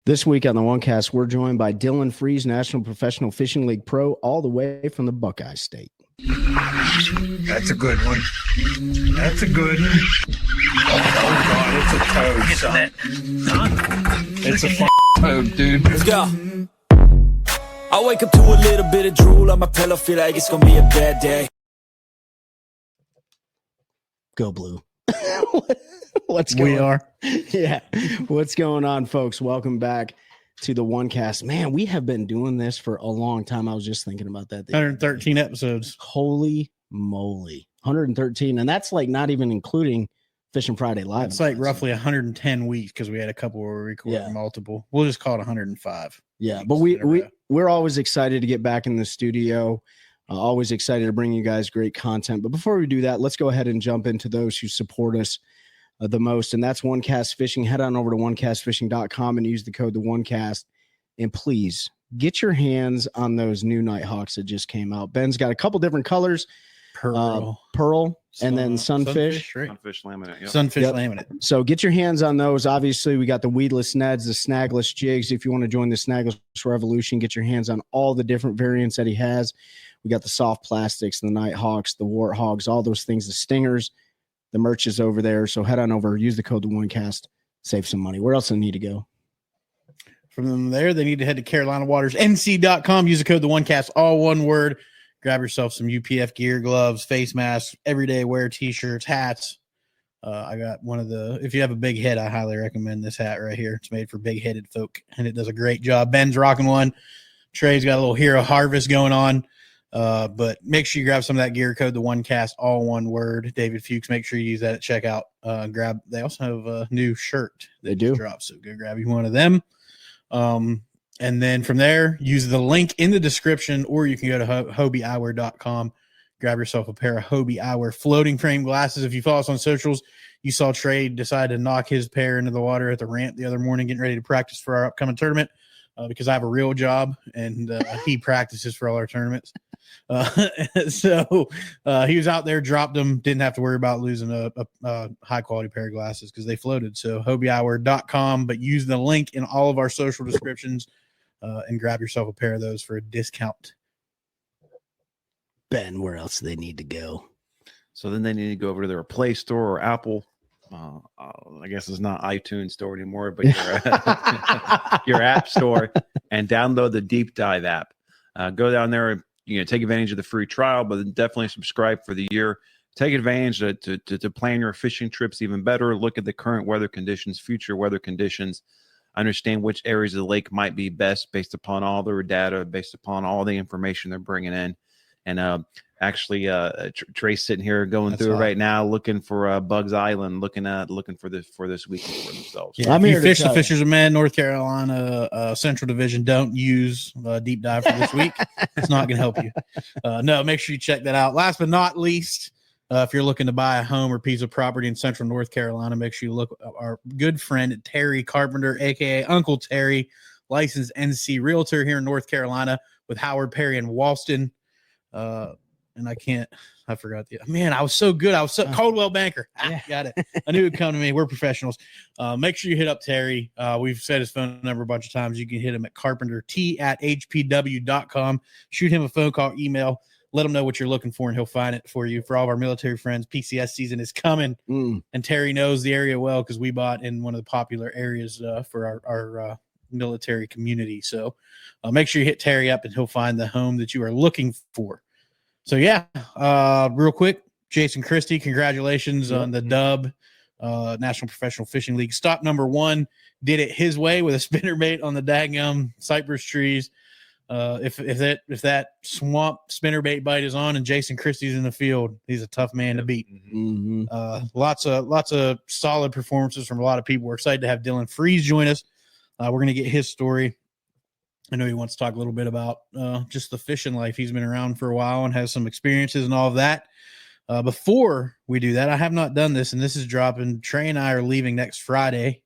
This week on the OneCast, we're joined by Dylan Freeze, National Professional Fishing League Pro, all the way from the Buckeye State. That's a good one. That's a good one. Oh, God, it's a toad, son. It's a toad, dude. Let's go. I wake up to a little bit of drool on my pillow, feel like it's gonna be a bad day. Go Blue. What's going on? Yeah. What's going on, folks? Welcome back to the OneCast. Man, we have been doing this for a long time. I was just thinking about that. 113 episodes. Holy moly. 113. And that's like not even including Fishing Friday Live. It's like roughly 110 weeks because we had a couple where we recorded multiple. We'll just call it 105. Yeah, but we're always excited to get back in the studio. Always excited to bring you guys great content. But before we do that, let's go ahead and jump into those who support us the most, and that's OneCast Fishing. Head on over to OneCastFishing.com and use the code TheOneCast. And please get your hands on those new Nighthawks that just came out. Ben's got a couple different colors. Pearl, and then Sunfish. Sunfish laminate. Yep. Sunfish laminate. So get your hands on those. Obviously, we got the weedless Neds, the snagless jigs. If you want to join the snagless revolution, get your hands on all the different variants that he has. We got the soft plastics, the Nighthawks, the warthogs, all those things, the stingers. The merch is over there. So head on over, use the code TheOneCast, save some money. Where else do they need to go? From there, they need to head to CarolinaWatersNC.com. Use the code TheOneCast, all one word. Grab yourself some UPF gear, gloves, face masks, everyday wear t-shirts, hats. I got one of the, if you have a big head, I highly recommend this hat right here. It's made for big-headed folk, and it does a great job. Ben's rocking one. Trey's got a little Hero Harvest going on. But make sure you grab some of that gear, code TheOneCast, all one word. David Fuchs, make sure you use that at checkout. They also have a new shirt they do drop, so go grab you one of them. And then from there, use the link in the description, or you can go to HobieEyewear.com, grab yourself a pair of Hobie Eyewear floating frame glasses. If you follow us on socials, you saw Trey decide to knock his pair into the water at the ramp the other morning, getting ready to practice for our upcoming tournament. Because I have a real job, and he practices for all our tournaments. So he was out there, dropped them, didn't have to worry about losing a high-quality pair of glasses because they floated. So HobieEyewear.com, but use the link in all of our social descriptions and grab yourself a pair of those for a discount. Ben, where else do they need to go? So then they need to go over to their Play Store or Apple. I guess it's not iTunes Store anymore, but your App Store, and download the Deep Dive app. Go down there, take advantage of the free trial, but definitely subscribe for the year. Take advantage to plan your fishing trips even better. Look at the current weather conditions, future weather conditions. Understand which areas of the lake might be best based upon all their data, based upon all the information they're bringing in. And Trey's sitting here going through it right now, looking for Bugs Island, looking for this weekend for themselves. Yeah, I'm here. Fish the Fishers of Man, North Carolina Central Division. Don't use Deep Dive for this week. It's not going to help you. No, make sure you check that out. Last but not least, if you're looking to buy a home or piece of property in Central North Carolina, make sure you look at our good friend Terry Carpenter, aka Uncle Terry, licensed NC Realtor here in North Carolina with Howard Perry and Walston. And I forgot I was so good. Coldwell Banker. Got it. I knew it'd come to me. We're professionals. Make sure you hit up Terry. We've said his phone number a bunch of times. You can hit him at carpentert@hpw.com. Shoot him a phone call, email, let him know what you're looking for, and he'll find it for you. For all of our military friends, PCS season is coming. And Terry knows the area well because we bought in one of the popular areas for our military community. So make sure you hit Terry up and he'll find the home that you are looking for. So real quick, Jason Christie, congratulations on the dub. National Professional Fishing League stop number 1, did it his way with a spinnerbait on the daggum cypress trees. If that swamp spinnerbait bite is on and Jason Christie's in the field, he's a tough man to beat. Lots of solid performances from a lot of people. We're excited to have Dylan Freeze join us. We're going to get his story. I know he wants to talk a little bit about just the fishing life. He's been around for a while and has some experiences and all of that. Before we do that, I have not done this, and this is dropping. Trey and I are leaving next Friday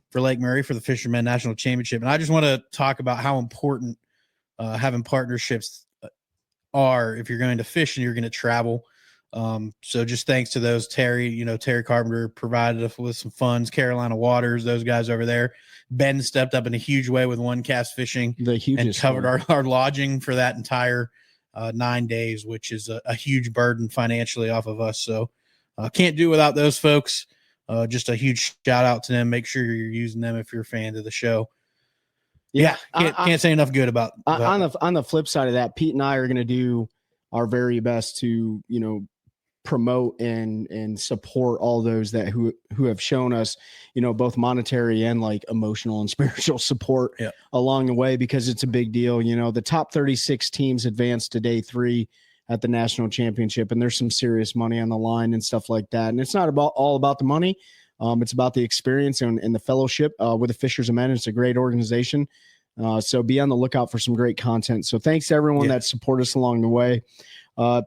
for Lake Murray for the Fisherman National Championship. And I just want to talk about how important having partnerships are if you're going to fish and you're going to travel. So just thanks to those. Terry Carpenter provided us with some funds, Carolina Waters, those guys over there. Ben stepped up in a huge way with OneCast Fishing and covered our lodging for that entire 9 days, which is a huge burden financially off of us. So can't do without those folks. Just a huge shout out to them. Make sure you're using them if you're a fan of the show. Yeah, can't say enough good about on the flip side of that. Pete and I are going to do our very best to, promote and support all those that who have shown us, both monetary and like emotional and spiritual support along the way, because it's a big deal. The top 36 teams advanced to day 3 at the national championship, and there's some serious money on the line and stuff like that. And it's not all about the money. It's about the experience and the fellowship with the Fishers of Men. It's a great organization. So be on the lookout for some great content. So thanks to everyone that support us along the way.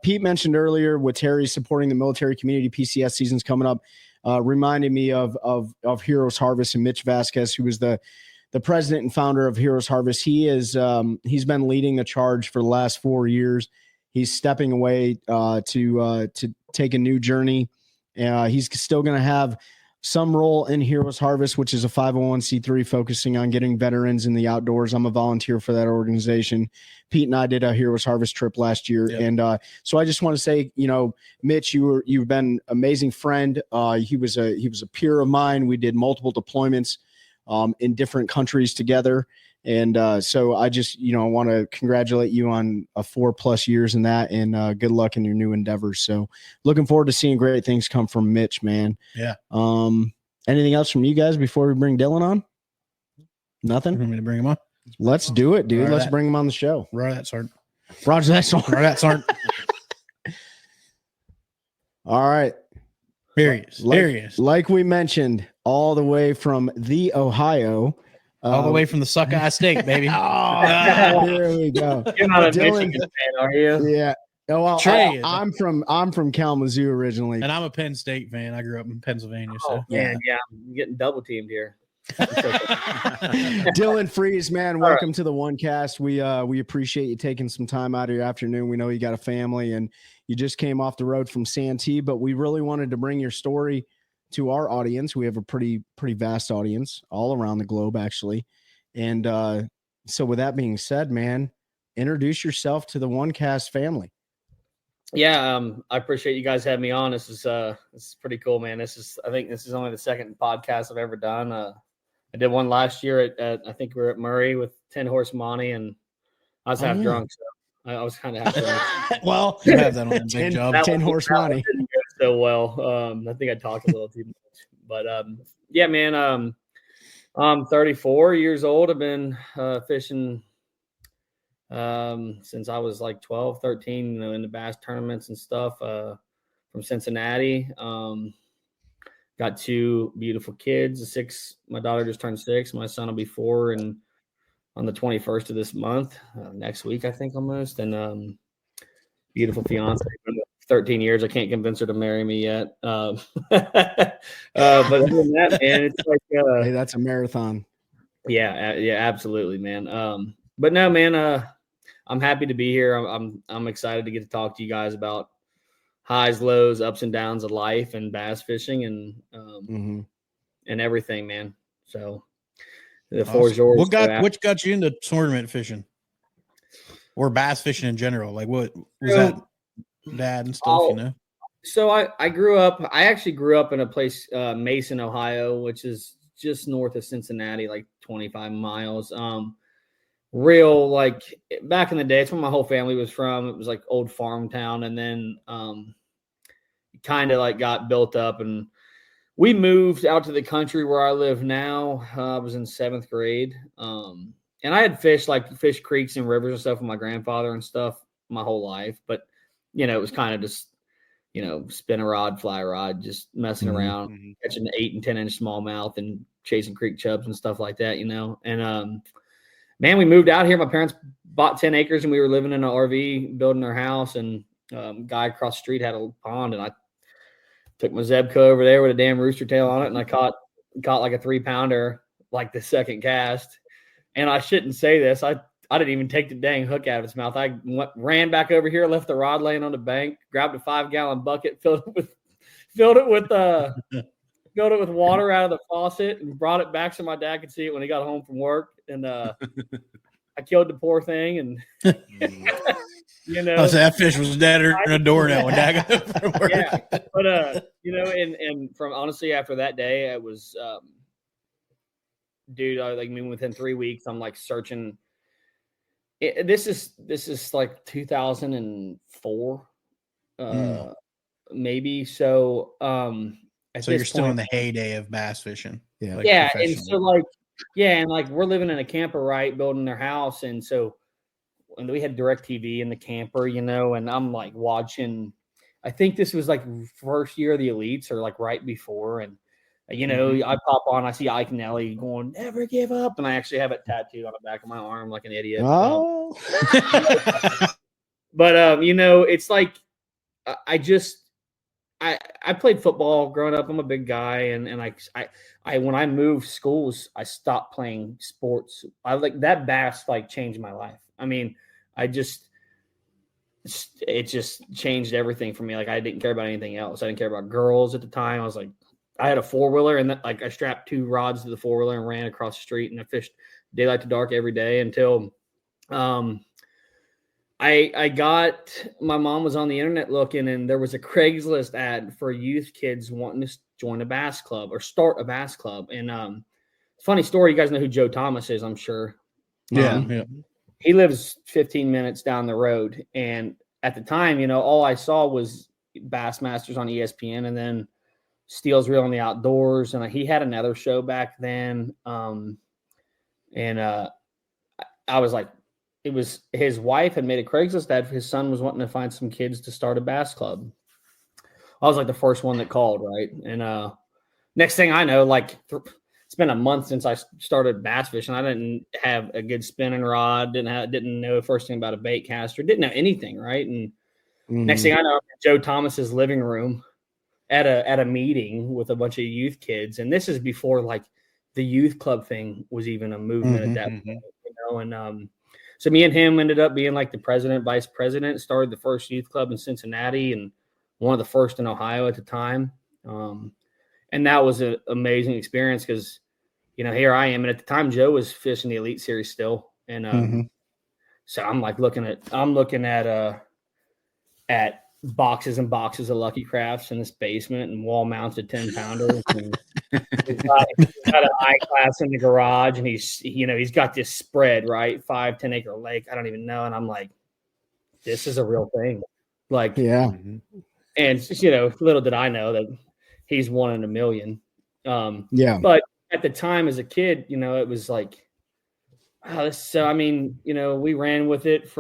Pete mentioned earlier with Terry supporting the military community. PCS season's coming up. Reminded me of Heroes Harvest and Mitch Vasquez, who was the president and founder of Heroes Harvest. He's been leading the charge for the last 4 years. He's stepping away to take a new journey. He's still going to have some role in Heroes Harvest, which is a 501c3 focusing on getting veterans in the outdoors. I'm a volunteer for that organization. Pete and I did a Heroes Harvest trip last year. Yep. And so I just want to say, Mitch, you've been an amazing friend. He was a peer of mine. We did multiple deployments in different countries together. And so I just, want to congratulate you on 4+ years in that, and good luck in your new endeavors. So looking forward to seeing great things come from Mitch, man. Yeah. Anything else from you guys before we bring Dylan on? Nothing? You want me to bring him on? Let's do it, dude. Let's bring him on the show. Roger that, Sergeant. Roger that, Sergeant. Roger that, Sergeant. All right. Here he is. Like we mentioned, all the way from the Ohio. All the way from the Suckeye State, baby. Here we go. You're not a Michigan fan, are you? Yeah. Oh, well, Trey, I'm from Kalamazoo originally, and I'm a Penn State fan. I grew up in Pennsylvania, so yeah, I'm getting double teamed here. Dylan Freeze, man, welcome to the OneCast. We appreciate you taking some time out of your afternoon. We know you got a family, and you just came off the road from Santee, but we really wanted to bring your story to our audience. We have a pretty vast audience all around the globe, actually. And so with that being said, man, introduce yourself to the OneCast family. Yeah, I appreciate you guys having me on. This is pretty cool, man. I think this is only the second podcast I've ever done. I did one last year at I think we were at Murray with 10 Horse Monty, and I was half drunk, so I was kind of half. Well, you have that on a big job. 10 Horse Monty. Didn't go so well. I think I talked a little too much, but yeah, man. I'm 34 years old. I've been fishing since I was like 12, 13, in the bass tournaments and stuff from Cincinnati. Got 2 beautiful kids. My daughter just turned 6. My son will be 4 and on the 21st of this month, next week, I think almost. And beautiful fiance. 13 years. I can't convince her to marry me yet. But other than that, man, it's like hey, that's a marathon. Yeah, absolutely, man. But no, man, I'm happy to be here. I'm excited to get to talk to you guys about highs, lows, ups and downs of life and bass fishing and everything, man. So the floor is yours. What got you into tournament fishing or bass fishing in general? Like what was that? Dad and stuff, So I actually grew up in a place, Mason, Ohio, which is just north of Cincinnati, like 25 miles. Real, like back in the day, it's where my whole family was from. It was like old farm town, and then kind of like got built up, and we moved out to the country where I live now. I was in 7th grade, and I had fished creeks and rivers and stuff with my grandfather and stuff my whole life, but it was kind of just, spin a rod, fly a rod, just messing around, catching 8 and 10 inch smallmouth and chasing creek chubs and stuff like that, And, man, we moved out here. My parents bought 10 acres and we were living in an RV, building our house. And guy across the street had a pond, and I took my Zebco over there with a damn rooster tail on it. And I caught like a 3-pounder, like the second cast. And I shouldn't say this. I I didn't even take the dang hook out of his mouth. I ran back over here, left the rod laying on the bank, grabbed a 5-gallon bucket, filled it with water out of the faucet, and brought it back so my dad could see it when he got home from work. And I killed the poor thing, and that fish was deader than a doornail when Dad got home from work. Yeah, but and from honestly after that day, it was, dude, within 3 weeks, I'm like searching. This is like 2004, maybe. So, so you're still in the heyday of bass fishing. Yeah. And so we're living in a camper, right? Building their house. And so, and we had DirecTV in the camper, and I'm like watching, I think this was like first year of the elites or like right before. And, I pop on, I see Ike and Ellie going, never give up. And I actually have it tattooed on the back of my arm like an idiot. Oh. But, it's like, I played football growing up. I'm a big guy. And I when I moved schools, I stopped playing sports. I like that bass changed my life. I mean, it just changed everything for me. Like I didn't care about anything else. I didn't care about girls at the time. I was like, I had a 4-wheeler and I strapped 2 rods to the 4-wheeler and ran across the street, and I fished daylight to dark every day until I got, my mom was on the internet looking, and there was a Craigslist ad for youth kids wanting to join a bass club or start a bass club. And funny story, you guys know who Joe Thomas is, I'm sure. Yeah. He lives 15 minutes down the road. And at the time, all I saw was Bassmasters on ESPN and then Steele's Reel in the Outdoors. And he had another show back then. I was like, it was his wife had made a Craigslist ad for his son was wanting to find some kids to start a bass club. I was like the first one that called, right? And next thing I know, it's been a month since I started bass fishing. I didn't have a good spinning rod, didn't know the first thing about a bait caster, didn't know anything, right? And next thing I know, I'm in Joe Thomas's living room at a meeting with a bunch of youth kids, and this is before the youth club thing was even a movement at that point, And so me and him ended up being like the president, vice president, started the first youth club in Cincinnati and one of the first in Ohio at the time. And that was an amazing experience because, here I am. And at the time, Joe was fishing the Elite Series still. And so I'm looking at boxes and boxes of Lucky Crafts in this basement and wall mounted 10-pounders. And he's got an I-class in the garage, and he's got this spread, right? 5-10 acre lake. I don't even know. And I'm like, this is a real thing. And little did I know that he's 1 in a million. But at the time as a kid, it was like, wow, we ran with it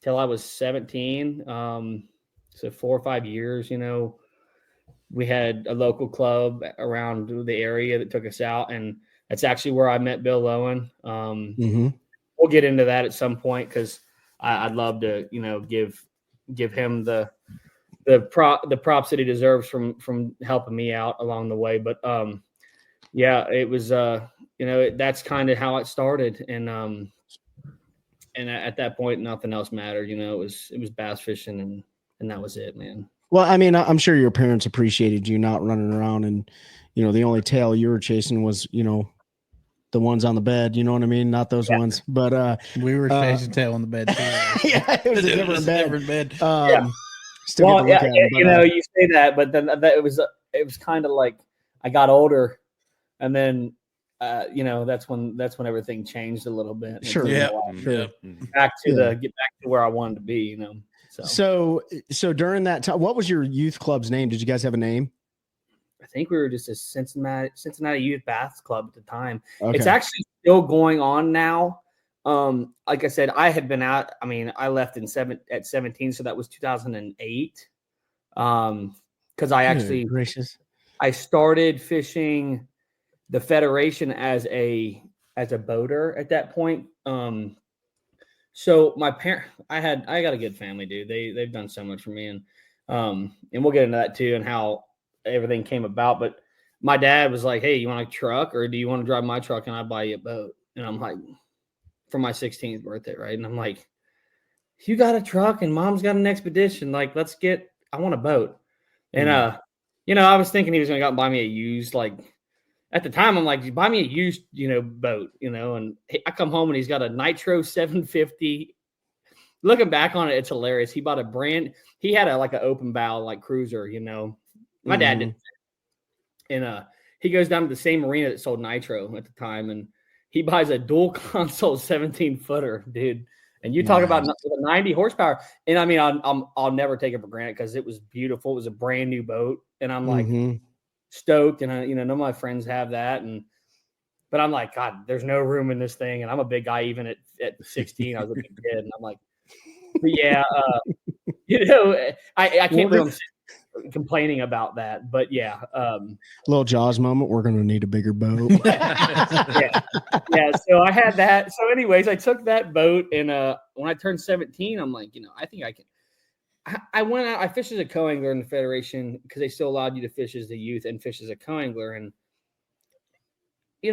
till I was 17. So 4 or 5 years, we had a local club around the area that took us out. And that's actually where I met Bill Lowen. We'll get into that at some point because I'd love to, give him the props that he deserves from helping me out along the way. But it was that's kind of how it started. And at that point nothing else mattered. It was bass fishing and that was it, man. Well, I mean, I'm sure your parents appreciated you not running around and the only tail you were chasing was the ones on the bed, you know what I mean? Not those ones, but we were chasing tail on the bed too. Yeah, it was a different bed. Still you say that, but then it was kind of like I got older, and then that's when everything changed a little bit. Sure, sure. Get back to where I wanted to be, So during that time, what was your youth club's name? Did you guys have a name? I think we were just a Cincinnati Youth Bass Club at the time. Okay. It's actually still going on now. Like I said, I had been out. I mean, I left at 17, so that was 2008. Because I actually I started fishing the Federation as a boater at that point. So my I got a good family, dude. They've done so much for me, and we'll get into that too and how everything came about. But my dad was like, "Hey, you want a truck or do you want to drive my truck and I buy you a boat?" And I'm like, for my 16th birthday, right? And I'm like, you got a truck and mom's got an expedition. Like, I want a boat. And, I was thinking he was going to go out and buy me a used, like, at the time, I'm like, buy me a used, boat, and I come home and he's got a Nitro 750. Looking back on it, it's hilarious. He bought he had an open bow, like cruiser, my dad did. And he goes down to the same marina that sold Nitro at the time. And he buys a dual console 17-footer, dude. And you talk about 90 horsepower. And I mean, I'll never take it for granted because it was beautiful. It was a brand new boat. And I'm like stoked. And none of my friends have that. But I'm like, God, there's no room in this thing. And I'm a big guy. Even at 16, I was a big kid. And I'm like, but yeah, I can't believe I'm complaining about that. But yeah. Little Jaws moment. We're going to need a bigger boat. Yeah. So I had that. So anyways, I took that boat. And when I turned 17, I'm like, I think I can. I went out. I fished as a co-angler in the Federation because they still allowed you to fish as a youth and fish as a co-angler. And, I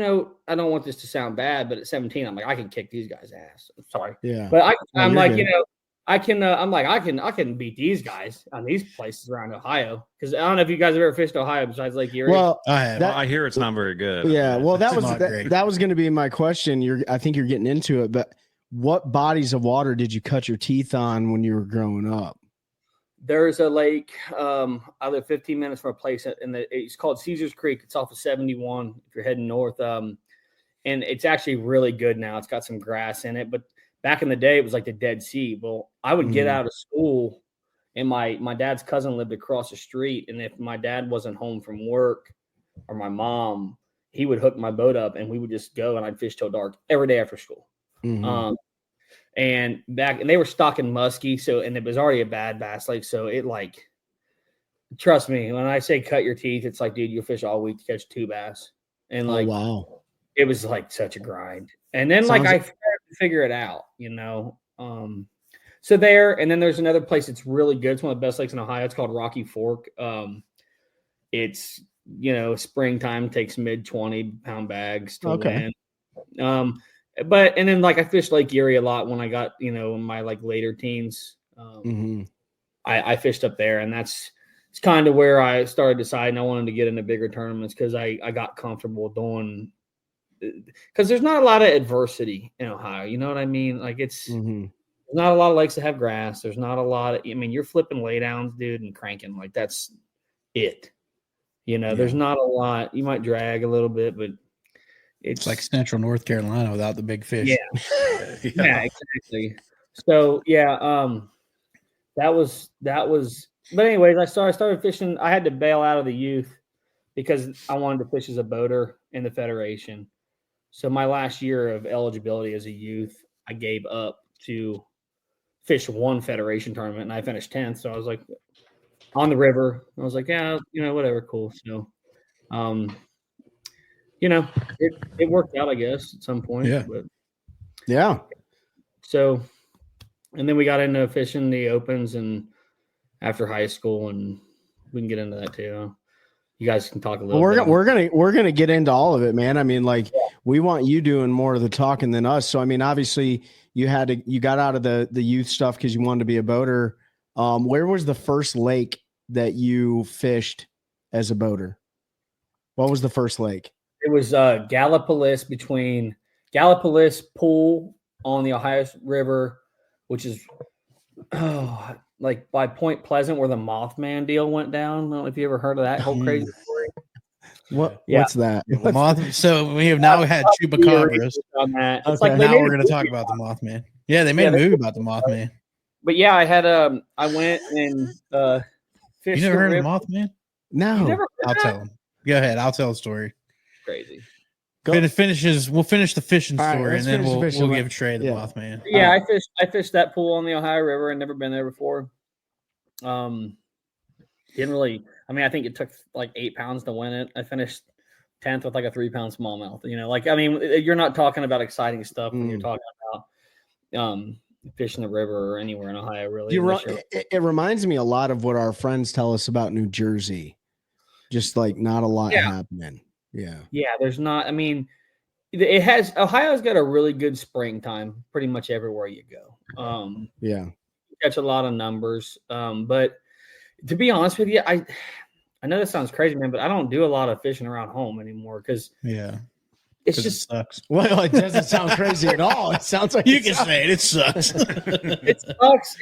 don't want this to sound bad, but at 17, I'm like, I can kick these guys' ass. I'm sorry. Yeah. But I'm like, good. I can beat these guys on these places around Ohio. Because I don't know if you guys have ever fished Ohio besides Lake Erie. Well, I have. I hear it's not very good. Yeah. Well, that was going to be my question. I think you're getting into it, but what bodies of water did you cut your teeth on when you were growing up? There's a lake. I live 15 minutes from a place it's called Caesars Creek. It's off of 71 if you're heading north. And it's actually really good now. It's got some grass in it, but back in the day, it was like the Dead Sea. Well, I would get out of school, and my dad's cousin lived across the street. And if my dad wasn't home from work or my mom, he would hook my boat up, and we would just go, and I'd fish till dark every day after school. And they were stocking muskie. And it was already a bad bass lake. So trust me, when I say cut your teeth, it's like, dude, you'll fish all week to catch 2 bass. And wow, it was like such a grind. And then I started to figure it out, So there, and then there's another place that's really good. It's one of the best lakes in Ohio. It's called Rocky Fork. It's, springtime, takes mid 20-pound bags to land. And then I fished Lake Erie a lot when I got, in my later teens. I fished up there, and it's kind of where I started deciding I wanted to get into bigger tournaments because I got comfortable doing, because there's not a lot of adversity in Ohio. You know what I mean? It's there's not a lot of lakes that have grass. There's not a lot of, you're flipping laydowns, dude, and cranking. That's it. There's not a lot. You might drag a little bit, but it's like Central North Carolina without the big fish. Yeah, yeah, exactly. So that was. But anyways, I started fishing. I had to bail out of the youth because I wanted to fish as a boater in the Federation. So my last year of eligibility as a youth, I gave up to fish one Federation tournament, and I finished 10th. So I was like, on the river. I was like, yeah, whatever, cool. So, it worked out, I guess, at some point. Yeah. But, yeah. So, and then we got into fishing the opens and after high school, and we can get into that too. You guys can talk a little. We're gonna get into all of it, man. We want you doing more of the talking than us. So obviously you got out of the youth stuff because you wanted to be a boater. Where was the first lake that you fished as a boater? What was the first lake? It was Gallipolis, between Gallipolis Pool on the Ohio River, which is by Point Pleasant, where the Mothman deal went down. I don't know if you ever heard of that whole crazy story. What's that? So we have now had chupacabras on that. Okay, now we're going to talk about the Mothman. Yeah, they made a movie about the Mothman. But yeah, I had I went and fished. You never heard of the Mothman? No. I'll tell him. Go ahead. I'll tell the story. Crazy. We'll finish the fishing story, right, and then we'll give Trey the Mothman. Yeah, I fished that pool on the Ohio River. I'd never been there before. Didn't really. I think it took 8 pounds to win it. I finished 10th with a 3-pound smallmouth. You're not talking about exciting stuff when you're talking about fishing the river or anywhere in Ohio. Really, it reminds me a lot of what our friends tell us about New Jersey. Just not a lot happening. Yeah. Yeah, there's not. Ohio's got a really good springtime pretty much everywhere you go. Yeah. Catch a lot of numbers. But to be honest with you, I know this sounds crazy, man, but I don't do a lot of fishing around home anymore because it's just it sucks. Well, it doesn't sound crazy at all. It sounds like You can say it. It sucks. it sucks.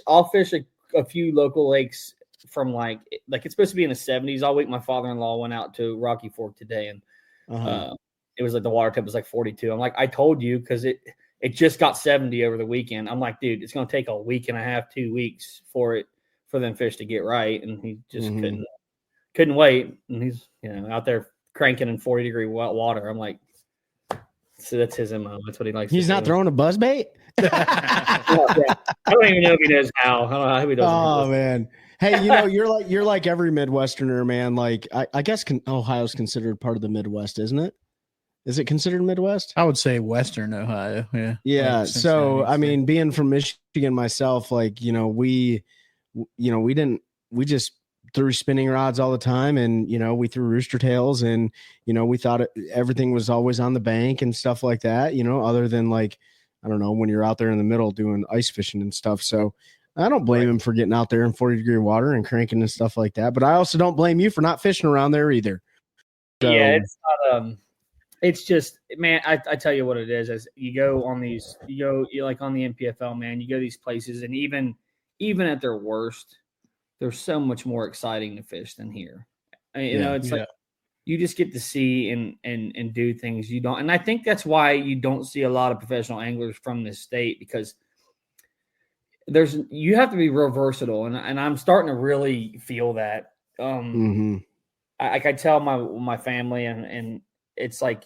I'll fish a few local lakes from like it's supposed to be in the 70s all week. My father-in-law went out to Rocky Fork today, and it was like the water temp was like 42. I'm like, I told you, because it just got 70 over the weekend. I'm like, dude, it's gonna take a week and a half, 2 weeks for them fish to get right, and he just couldn't wait, and he's out there cranking in 40-degree water. I'm like, so that's his MO. That's what he likes. He's not throwing a buzz bait. I don't even know if he knows how. I don't know how he does. Oh man. Hey, you're like every Midwesterner, man. Like I guess Ohio's considered part of the Midwest, isn't it? Is it considered Midwest? I would say Western Ohio. Yeah. Yeah. Like So I mean, being from Michigan myself, like we just threw spinning rods all the time, and we threw rooster tails, and we thought everything was always on the bank and stuff like that. Other than like, I don't know, when you're out there in the middle doing ice fishing and stuff. So I don't blame him for getting out there in 40-degree water and cranking and stuff like that. But I also don't blame you for not fishing around there either. So, yeah, it's not. It's just, man, I tell you what it is. As you go on these, you like on the NPFL, man, you go these places, and even at their worst, they're so much more exciting to fish than here. It's like you just get to see and do things you don't. And I think that's why you don't see a lot of professional anglers from this state, because you have to be real versatile, and I'm starting to really feel that. I tell my family, and it's like,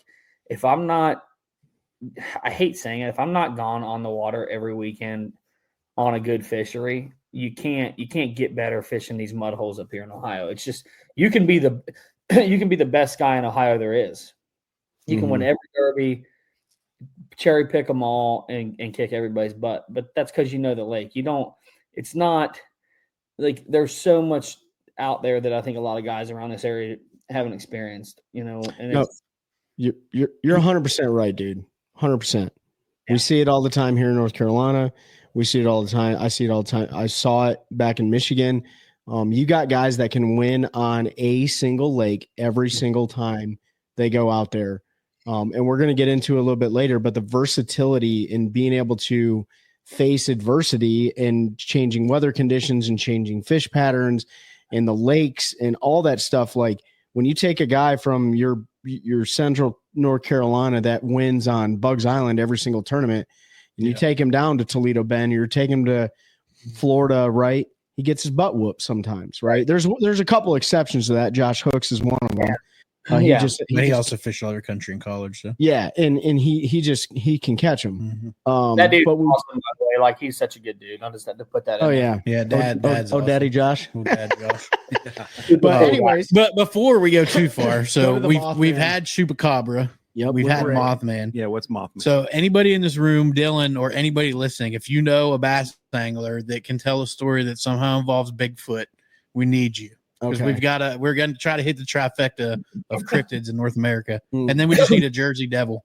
if I'm not, I hate saying it, if I'm not gone on the water every weekend on a good fishery, you can't get better fishing these mud holes up here in Ohio. It's just, you can be the best guy in Ohio there is. You can win every derby, cherry pick them all, and kick everybody's butt. But that's because the lake. It's not like there's so much out there that I think a lot of guys around this area haven't experienced, and you're 100% right, dude. 100%. Yeah. We see it all the time here in North Carolina. We see it all the time. I see it all the time. I saw it back in Michigan. You got guys that can win on a single lake every single time they go out there. And we're going to get into it a little bit later, but the versatility in being able to face adversity and changing weather conditions and changing fish patterns and the lakes and all that stuff. Like when you take a guy from your central North Carolina that wins on Bugs Island every single tournament, and you take him down to Toledo Bend, you're taking him to Florida, right? He gets his butt whooped sometimes, right? There's a couple exceptions to that. Josh Hooks is one of them. He also fished all over country in college. So. Yeah, and he can catch them. That dude's awesome, by the way. Like, he's such a good dude. I just had to put that in. Oh yeah, Dad's awesome. Daddy Josh. Dad Josh. But anyways, but before we go too far, so we've had Chupacabra. Yep, we've had Mothman. Yeah, what's Mothman? So anybody in this room, Dylan, or anybody listening, if you know a bass angler that can tell a story that somehow involves Bigfoot, we need you. Because we're going to try to hit the trifecta of cryptids in North America. And then we just need a Jersey Devil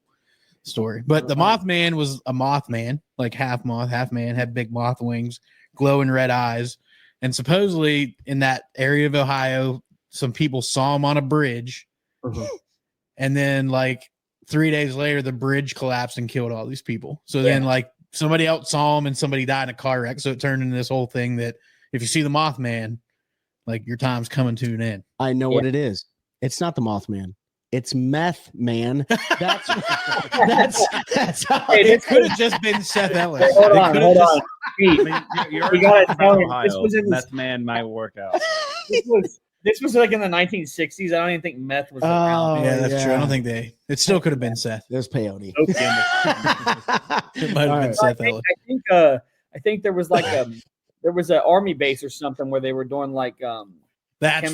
story. But the Mothman was a Mothman, like half moth, half man, had big moth wings, glowing red eyes. And supposedly in that area of Ohio, some people saw him on a bridge. And then like 3 days later, the bridge collapsed and killed all these people. So then like somebody else saw him and somebody died in a car wreck. So it turned into this whole thing that if you see the Mothman, like your time's coming to an end. I know what it is. It's not the Mothman. It's Meth Man. That's how it could have just been Seth Ellis. Hold on. You gotta tell him Meth Man might work out. This was like in the 1960s. I don't even think meth was around. Yeah, that's true. I don't think it still could have been Seth. It was peyote. It might have been Seth Ellis. I think there was like there was an army base or something where they were doing like that's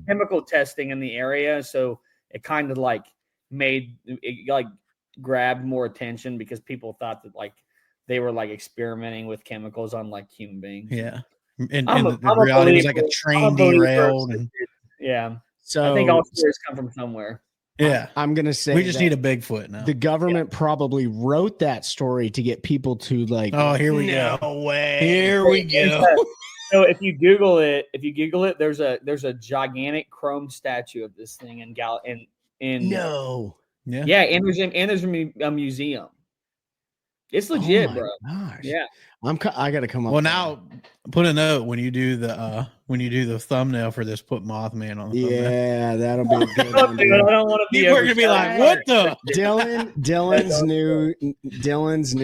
chemical testing in the area. So it kind of like made it like grabbed more attention because people thought that like they were like experimenting with chemicals on like human beings. Yeah. And the reality was like a train derailed. Yeah. So I think all stories come from somewhere. Yeah. I'm gonna say We just that need a Bigfoot now. the government probably wrote that story to get people to like. Oh, here we go. way. Here we go. So if you Google it, there's a gigantic chrome statue of this thing in No. Yeah, and there's a museum. It's legit, Oh my bro. Gosh. Yeah. I gotta come up. Well, with now put a note when you do the thumbnail for this. Put Mothman on the thumbnail. Yeah, that'll be a good Oh, one. dude, I don't want to be. People are gonna be like, "What the Dylan's new Dylan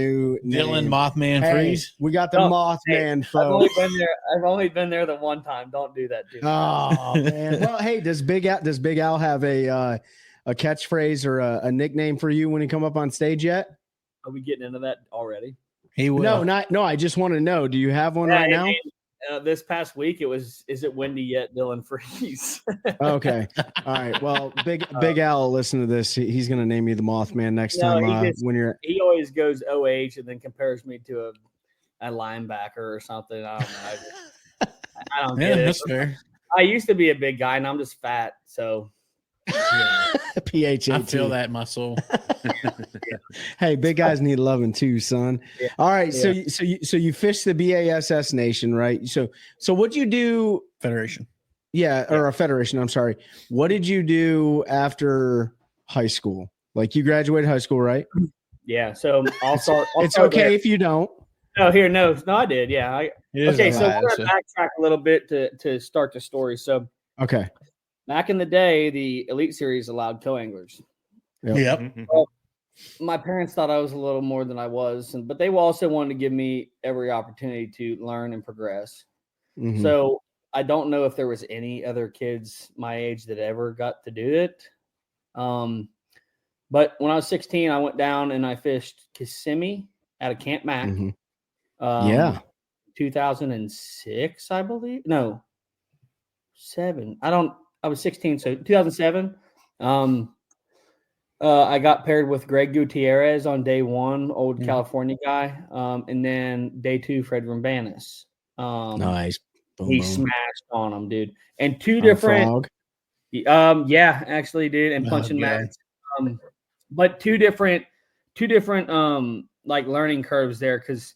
name. Mothman Hey, Freeze?" we got the No, Mothman, I've only folks. been there. I've only been there the one time. Don't do that, dude. Oh man. Well, hey, does Big Al have a catchphrase or a nickname for you when he come up on stage yet? Are we getting into that already? He will. No. I just want to know. Do you have one right now? This past week, is it windy yet, Dylan Freeze? Okay. All right. Well, Big Al, listen to this. He's gonna name you the Mothman next time when you're. He always goes OH and then compares me to a linebacker or something. I don't know. I don't get it. That's fair. I used to be a big guy, and I'm just fat. So PHA. I feel that in my soul. Hey, big guys need loving too, son. Yeah. All right. Yeah. So you fish the BASS Nation, right? So what'd you do? Federation. Yeah, or a federation. I'm sorry. What did you do after high school? Like you graduated high school, right? yeah. So I'll start. It's okay if you don't. No, I did. Yeah. Okay. So we're gonna backtrack a little bit to start the story. So Okay. back in the day, the Elite Series allowed co-anglers. Yep. Well, my parents thought I was a little more than I was, but they also wanted to give me every opportunity to learn and progress. Mhm. So I don't know if there was any other kids my age that ever got to do it. But when I was 16, I went down and I fished Kissimmee at a Camp Mac. Mhm. Yeah. 2006, I believe. No, 7. I was 16, so 2007. I got paired with Greg Gutierrez on day 1, old California guy. And then day 2, Fred Rambanis. Nice. Boom, He boom. smashed on him, dude. And two On a different, frog? yeah, actually, dude, and punching God. mats. But two different, like learning curves there, because,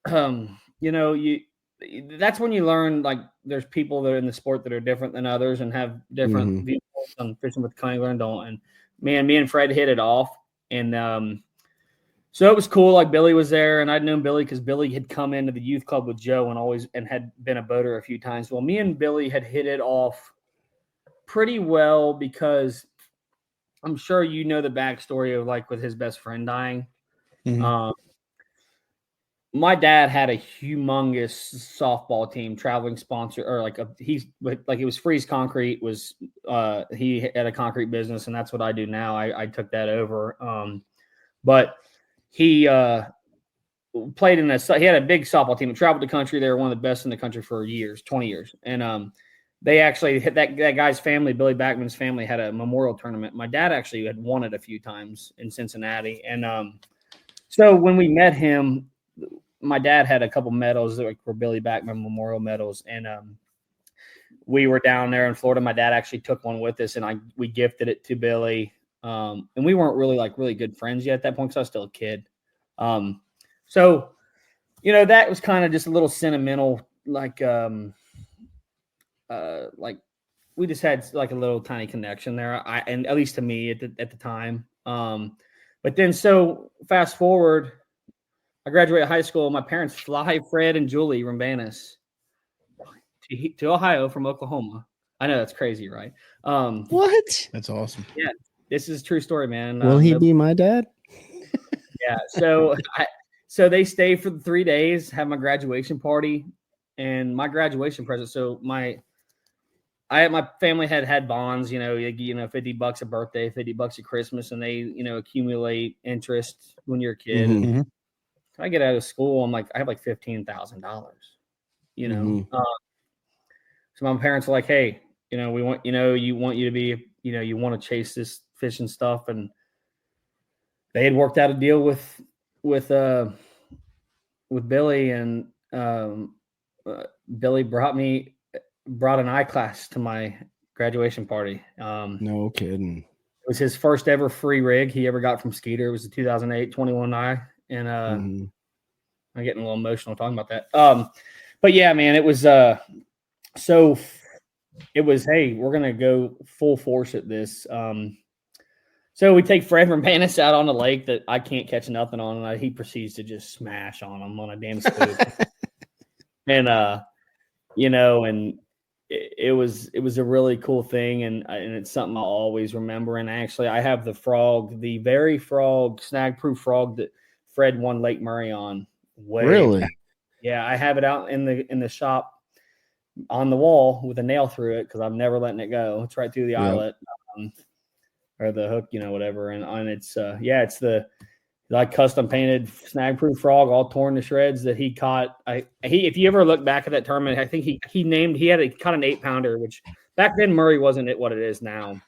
that's when you learn, like, there's people that are in the sport that are different than others and have different viewpoints on fishing with Kangler and don't. And man, me and Fred hit it off, and so it was cool. Like Billy was there, and I'd known Billy because Billy had come into the youth club with Joe and had been a boater a few times. Well, me and Billy had hit it off pretty well because I'm sure you know the backstory of like with his best friend dying. Mhm. My dad had a humongous softball team, traveling sponsor, or it was Freeze Concrete was he had a concrete business, and that's what I do now. I took that over, but he played he had a big softball team and traveled the country. They were one of the best in the country for years, 20 years. And they actually hit that guy's family, Billy Backman's family, had a memorial tournament. My dad actually had won it a few times in Cincinnati. And so when we met him, my dad had a couple medals that were Billy Backman memorial medals. And we were down there in Florida. My dad actually took one with us, and we gifted it to Billy. And we weren't really good friends yet at that point because I was still a kid. So, that was kind of just a little sentimental, like we just had like a little tiny connection there. And at least to me at the time. But then, so fast forward, I graduated high school. My parents fly Fred and Julie Rambanis to Ohio from Oklahoma. I know that's crazy, right? What? That's awesome. Yeah, this is a true story, man. Will he be my dad? Yeah. So so they stay for the 3 days, have my graduation party, and my graduation present. So my family had bonds, $50 a birthday, $50 a Christmas, and they, accumulate interest when you're a kid. Mhm. And I get out of school, I'm like, I have like $15,000, So my parents are like, hey, we want, you to be, you want to chase this fishing stuff. And they had worked out a deal with Billy, and Billy brought an I-class to my graduation party. No kidding. It was his first ever free rig he ever got from Skeeter. It was a 2008 21i, and I'm getting a little emotional talking about that. But yeah, man, it was so it was, hey, we're gonna go full force at this. So we take Fred Romanis out on the lake that I can't catch nothing on, and he proceeds to just smash on him on a damn spook. And and it was a really cool thing, and it's something I'll always remember. And actually, I have the very snag-proof frog that Fred won Lake Murray on. Really? Back. Yeah, I have it out in the shop on the wall with a nail through it because I'm never letting it go. It's right through the eyelet. Or the hook, whatever. And it's it's the custom painted snag proof frog all torn to shreds that he caught. If you ever look back at that tournament, I think he caught an 8-pounder, which back then Murray wasn't what it is now.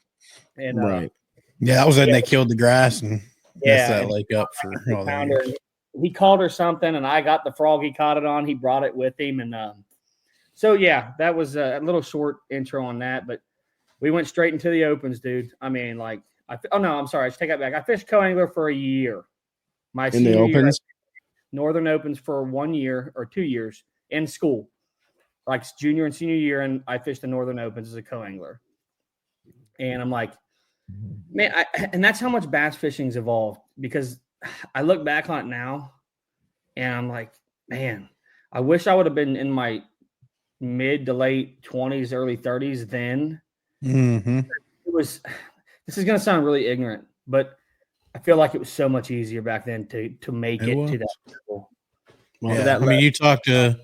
And right. Yeah, that was when they killed the grass and messed that lake up for all that. He called her something, and I got the frog he caught it on. He brought it with him. And so yeah, that was a little short intro on that, but we went straight into the opens, dude. I mean, I'm sorry. I take that back. I fished co-angler for a year. In the opens? Northern Opens for 1 year or 2 years in school, like junior and senior year. And I fished the Northern Opens as a co-angler. And I'm like, man, and that's how much bass fishing's evolved, because I look back on it now and I'm like, man, I wish I would have been in my mid to late 20s, early 30s then. Mm-hmm. This is going to sound really ignorant, but I feel like it was so much easier back then to make it to that level. I mean, you talk to,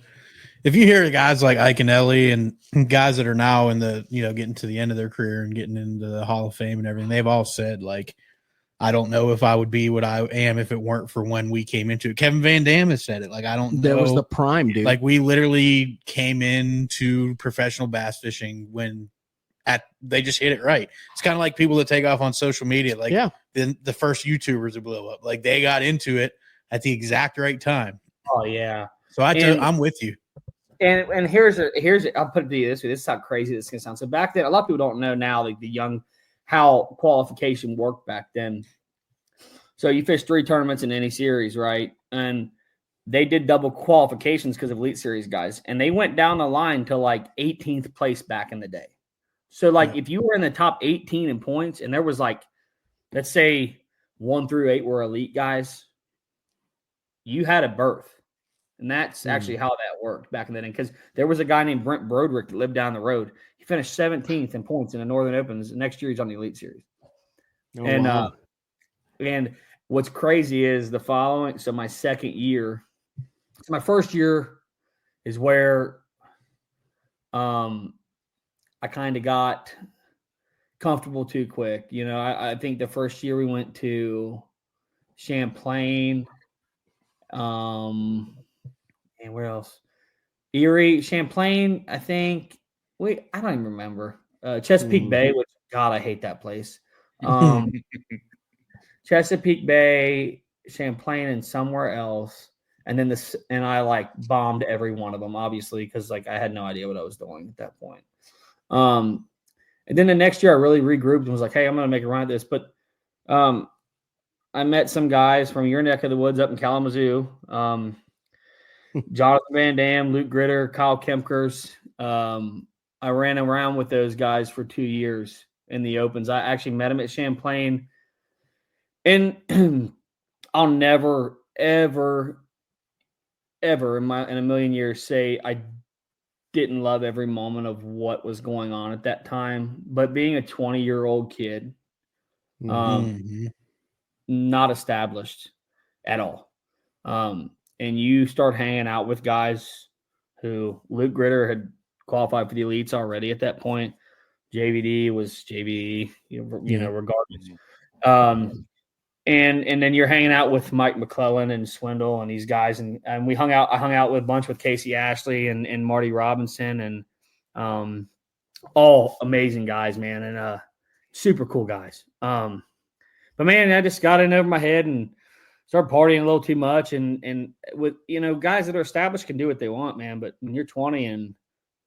if you hear guys like Ike and Ellie and guys that are now in the, getting to the end of their career and getting into the Hall of Fame and everything, they've all said, like, I don't know if I would be what I am if it weren't for when we came into it. Kevin Van Dam has said it. Like, I don't know. That was the prime, dude. Like, we literally came into professional bass fishing when they just hit it right. It's kind of like people that take off on social media. Like, the first YouTubers that blow up. Like, they got into it at the exact right time. Oh, yeah. So I'm with you. And here's I'll put it to you this way. This is how crazy this can sound. So back then, a lot of people don't know now, like how qualification worked back then. So you fish 3 tournaments in any series, right? And they did double qualifications because of Elite Series guys. And they went down the line to like 18th place back in the day. So like if you were in the top 18 in points and there was like, let's say 1 through 8 were elite guys, you had a berth. And that's actually how that worked back in the day. Because there was a guy named Brent Broderick that lived down the road. He finished 17th in points in the Northern Opens. Next year, he's on the Elite Series. And what's crazy is the following. So my second year, my first year is where I kind of got comfortable too quick. I think the first year we went to Champlain. And where else? Erie, Champlain, I think. Wait, I don't even remember. Chesapeake Bay, which, God, I hate that place. Chesapeake Bay, Champlain, and somewhere else. And then I like bombed every one of them, obviously, because like I had no idea what I was doing at that point. And then the next year I really regrouped and was like, hey, I'm going to make a run at this. But I met some guys from your neck of the woods up in Kalamazoo. Jonathan Van Dam, Luke Gritter, Kyle Kempkers. I ran around with those guys for 2 years in the opens. I actually met them at Champlain. And I'll never, ever, ever in a million years say I didn't love every moment of what was going on at that time. But being a 20-year-old kid, not established at all. And you start hanging out with guys who Luke Gritter had qualified for the elites already at that point. JVD was JVD, regardless. And then you're hanging out with Mike McClellan and Swindle and these guys. And I hung out with a bunch with Casey Ashley and Marty Robinson and all amazing guys, man. And super cool guys. But man, I just got in over my head and started partying a little too much. And with, guys that are established can do what they want, man. But when you're 20 and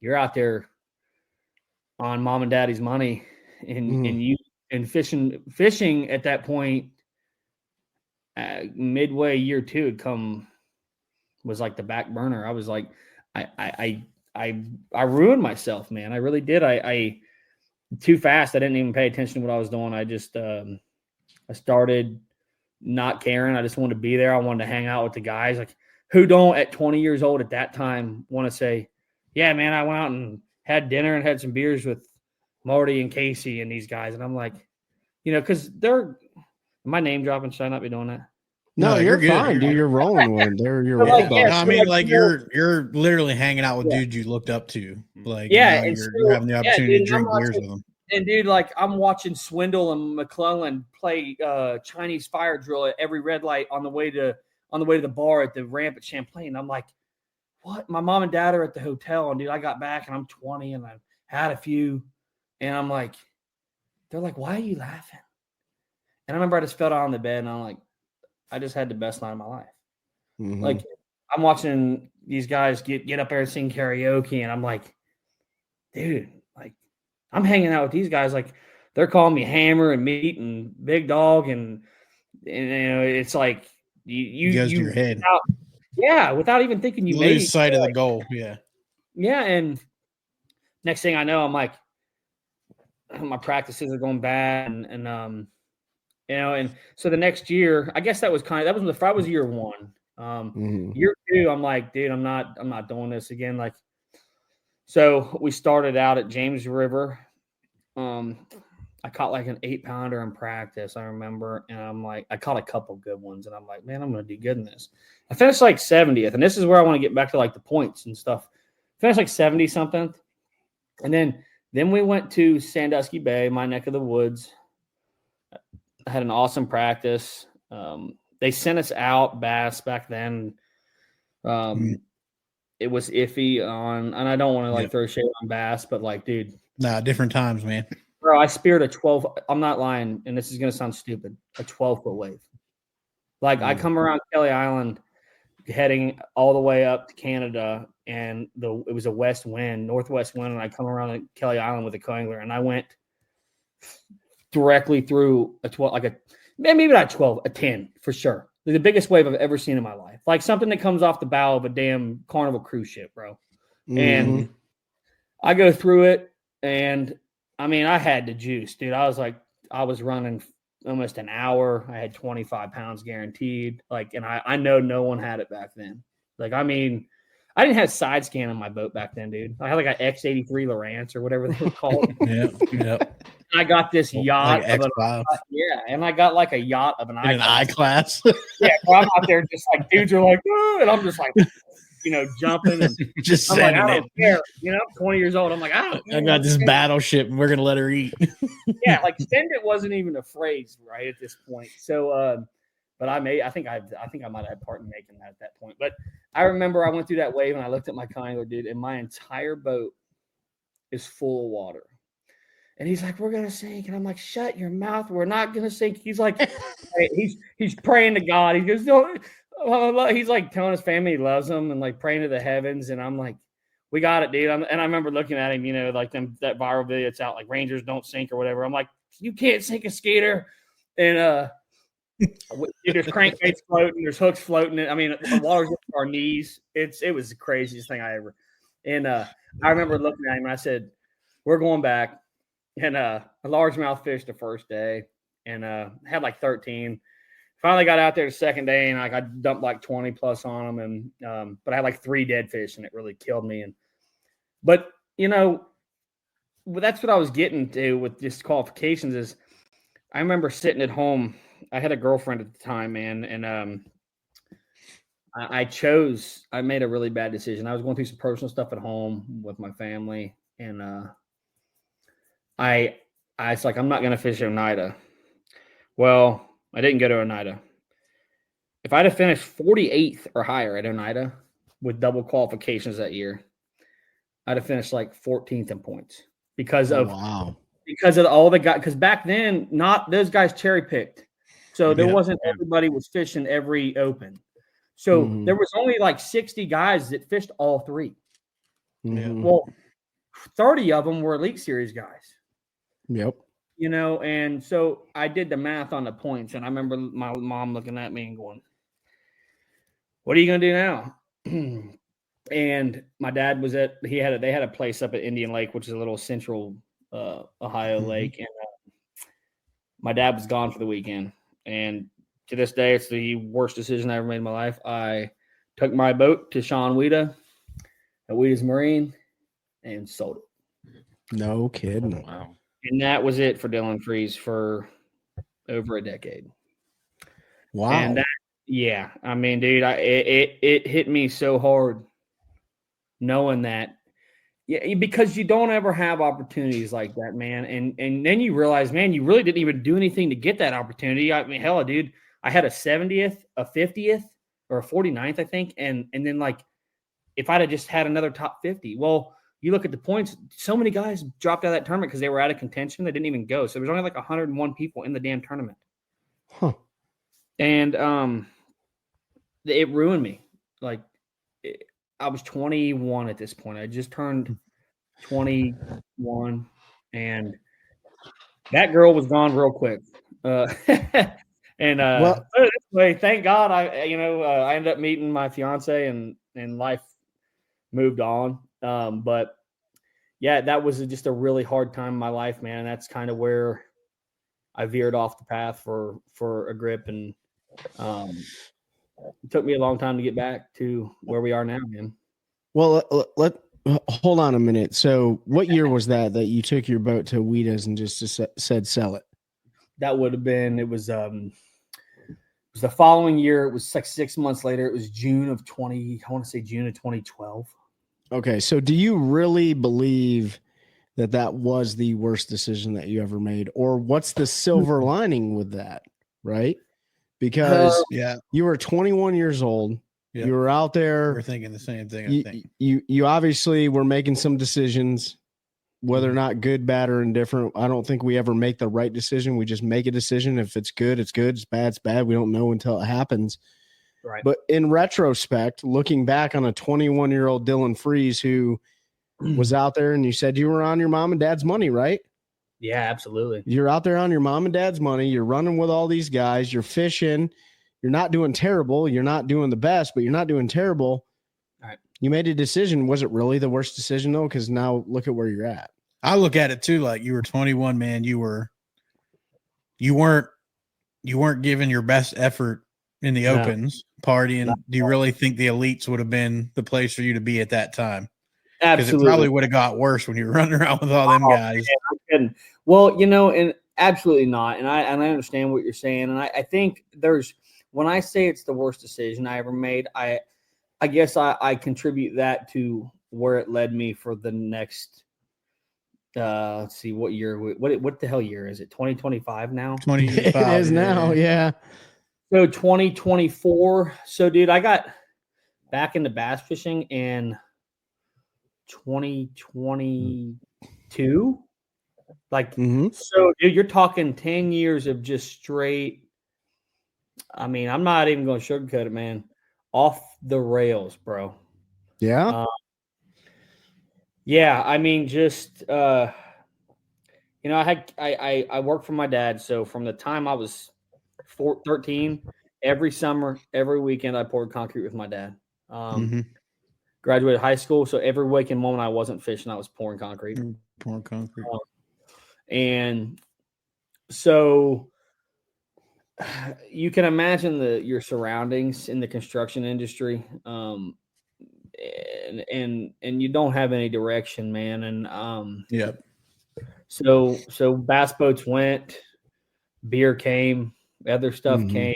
you're out there on mom and daddy's money and you and fishing at that point, midway year 2 was like the back burner. I was like, I ruined myself, man. I really did. I too fast. I didn't even pay attention to what I was doing. I just, I started not caring. I just wanted to be there. I wanted to hang out with the guys. Like, who don't at 20 years old at that time want to say, yeah, man, I went out and had dinner and had some beers with Marty and Casey and these guys. And I'm like, because they're, am I name dropping? Should I not be doing that? No, you're good. fine, dude. You're rolling with them. They're your Like, road yeah, dogs. No, I mean, like you're literally hanging out with dudes you looked up to. Like, Yeah, you're, and you're having the opportunity dude, to drink beers with them. And dude, like I'm watching Swindle and McClellan play Chinese fire drill at every red light on the way to the bar at the ramp at Champlain. I'm like, what? My mom and dad are at the hotel, and dude, I got back and I'm 20 and I've had a few, and I'm like, they're like, why are you laughing? And I remember I just fell down on the bed and I'm like, I just had the best night of my life. Mhm. Like I'm watching these guys get up there and sing karaoke, and I'm like, dude, like I'm hanging out with these guys. Like they're calling me Hammer and Meat and Big Dog, and it's like you Goes to your head. without even thinking you lose sight of the goal. Yeah. Yeah, and next thing I know, I'm like, my practices are going bad, and so the next year, I guess that was year 1. Year 2, I'm like, dude, I'm not doing this again. Like, so we started out at James River. I caught like an 8-pounder in practice, I remember, and I'm like, I caught a couple good ones, and I'm like, man, I'm gonna do good in this. I finished like 70th, and this is where I want to get back to like the points and stuff. Finished like 70 something, and then we went to Sandusky Bay, my neck of the woods. I had an awesome practice. They sent us out bass back then. It was iffy and I don't want to like throw shade on bass, but like, dude, Nah, different times, man. bro, I speared a 12. I'm not lying, and this is gonna sound stupid. A 12-foot wave. Like I come around Kelly Island, heading all the way up to Canada, and it was a northwest wind, and I come around Kelly Island with a co-angler, and I went directly through a 12, like maybe not 12, a 10 for sure. Like the biggest wave I've ever seen in my life. Like something that comes off the bow of a damn Carnival cruise ship, bro. And I go through it, and I mean, I had the juice, dude. I was running almost an hour. I had 25 pounds guaranteed. Like, and I know no one had it back then. Like, I mean, I didn't have side scan on my boat back then, dude. I had like an X83 Lowrance or whatever they were called. Yeah. And I got this yacht. Like X5. And I got like a yacht of an I-class. Yeah, well, I'm out there just like dudes are like, oh, and I'm just like, jumping and Just I'm saying like, I it. don't care. I'm 20 years old. I'm like, I don't care. I got this battleship, and we're gonna let her eat. Yeah, like send it wasn't even a phrase right at this point. So, but I think I might have had part in making that at that point. But I remember I went through that wave and I looked at my co-angler, dude, and my entire boat is full of water. And he's like, we're gonna sink, and I'm like, shut your mouth, we're not gonna sink. He's like, he's praying to God. He goes, no. He's like telling his family he loves them and like praying to the heavens. And I'm like, we got it, dude. And I remember looking at him, like that viral video it's out, like Rangers don't sink or whatever. I'm like, you can't sink a skater. And there's crankbaits floating, there's hooks floating. I mean, the water's up to our knees. It was the craziest thing I ever. And I remember looking at him and I said, we're going back. And a largemouth fish the first day, and had like 13. Finally got out there the second day, and like I dumped like 20 plus on them, and but I had like 3 dead fish, and it really killed me. But that's what I was getting to with just qualifications. Is I remember sitting at home. I had a girlfriend at the time, man, and I made a really bad decision. I was going through some personal stuff at home with my family, and I was like, I'm not going to fish Oneida. Well, I didn't go to Oneida. If I'd have finished 48th or higher at Oneida with double qualifications that year, I'd have finished like 14th in points because of all the guys. Because back then, not those guys cherry picked, so there wasn't everybody was fishing every open. So there was only like 60 guys that fished all 3. Well, 30 of them were Elite Series guys. Yep. you know, and so I did the math on the points, and I remember my mom looking at me and going, "What are you going to do now?" And my dad was they had a place up at Indian Lake, which is a little central Ohio lake, and my dad was gone for the weekend. And to this day, it's the worst decision I ever made in my life. I took my boat to Sean Weeda at Weeda's Marine and sold it. No kidding. Wow. And that was it for Dylan Freeze for over a decade. Wow. And that, yeah, I mean, dude, it hit me so hard knowing that. Yeah, because you don't ever have opportunities like that, man. And then you realize, man, you really didn't even do anything to get that opportunity. I mean, hell, dude, I had a 70th, a 50th, or a 49th, I think. And then, like, if I'd have just had another top 50, well, you look at the points, so many guys dropped out of that tournament because they were out of contention. They didn't even go. So there was only like 101 people in the damn tournament. Huh. And it ruined me. Like, I was 21 at this point. I just turned 21, and that girl was gone real quick. And Well, this way, thank God, I ended up meeting my fiance, and life moved on. But yeah, that was just a really hard time in my life, man. That's kind of where I veered off the path for a grip, and it took me a long time to get back to where we are now, man. Well, hold on a minute. So what year was that you took your boat to Weeda's and just said sell it? That would have been, it was the following year. It was like 6 months later. It was June of 2012. Okay. So do you really believe that was the worst decision that you ever made? Or what's the silver lining with that? Right? Because you were 21 years old. Yep. You were out there. We're thinking the same thing. I think you obviously were making some decisions, whether or not good, bad, or indifferent. I don't think we ever make the right decision. We just make a decision. If it's good, it's good. It's bad, it's bad. We don't know until it happens. Right. But in retrospect, looking back on a 21-year-old Dylan Freeze who was out there, and you said you were on your mom and dad's money, right? Yeah, absolutely. You're out there on your mom and dad's money. You're running with all these guys. You're fishing. You're not doing terrible. You're not doing the best, but you're not doing terrible. All right. You made a decision. Was it really the worst decision, though? Because now look at where you're at. I look at it too. Like, you were 21, man. You weren't giving your best effort in the opens, partying. Do you really think the elites would have been the place for you to be at that time? Because it probably would have got worse when you were running around with all them guys. Man, well, and absolutely not. And I understand what you're saying. And I think when I say it's the worst decision I ever made, I guess I contribute that to where it led me for the next, let's see, what year, what the hell year is it? 2025 now? 2025. It is now, yeah. So 2024. So, dude, I got back into bass fishing in 2022. Like, so, dude, you're talking 10 years of just straight, I mean, I'm not even going to sugarcoat it, man. Off the rails, bro. Yeah. Yeah. I mean, just, I worked for my dad. So from the time I was 13, every summer, every weekend, I poured concrete with my dad. Graduated high school. So every weekend moment I wasn't fishing, I was pouring concrete. And so you can imagine your surroundings in the construction industry, and you don't have any direction, man. And so bass boats went, beer came, other stuff came.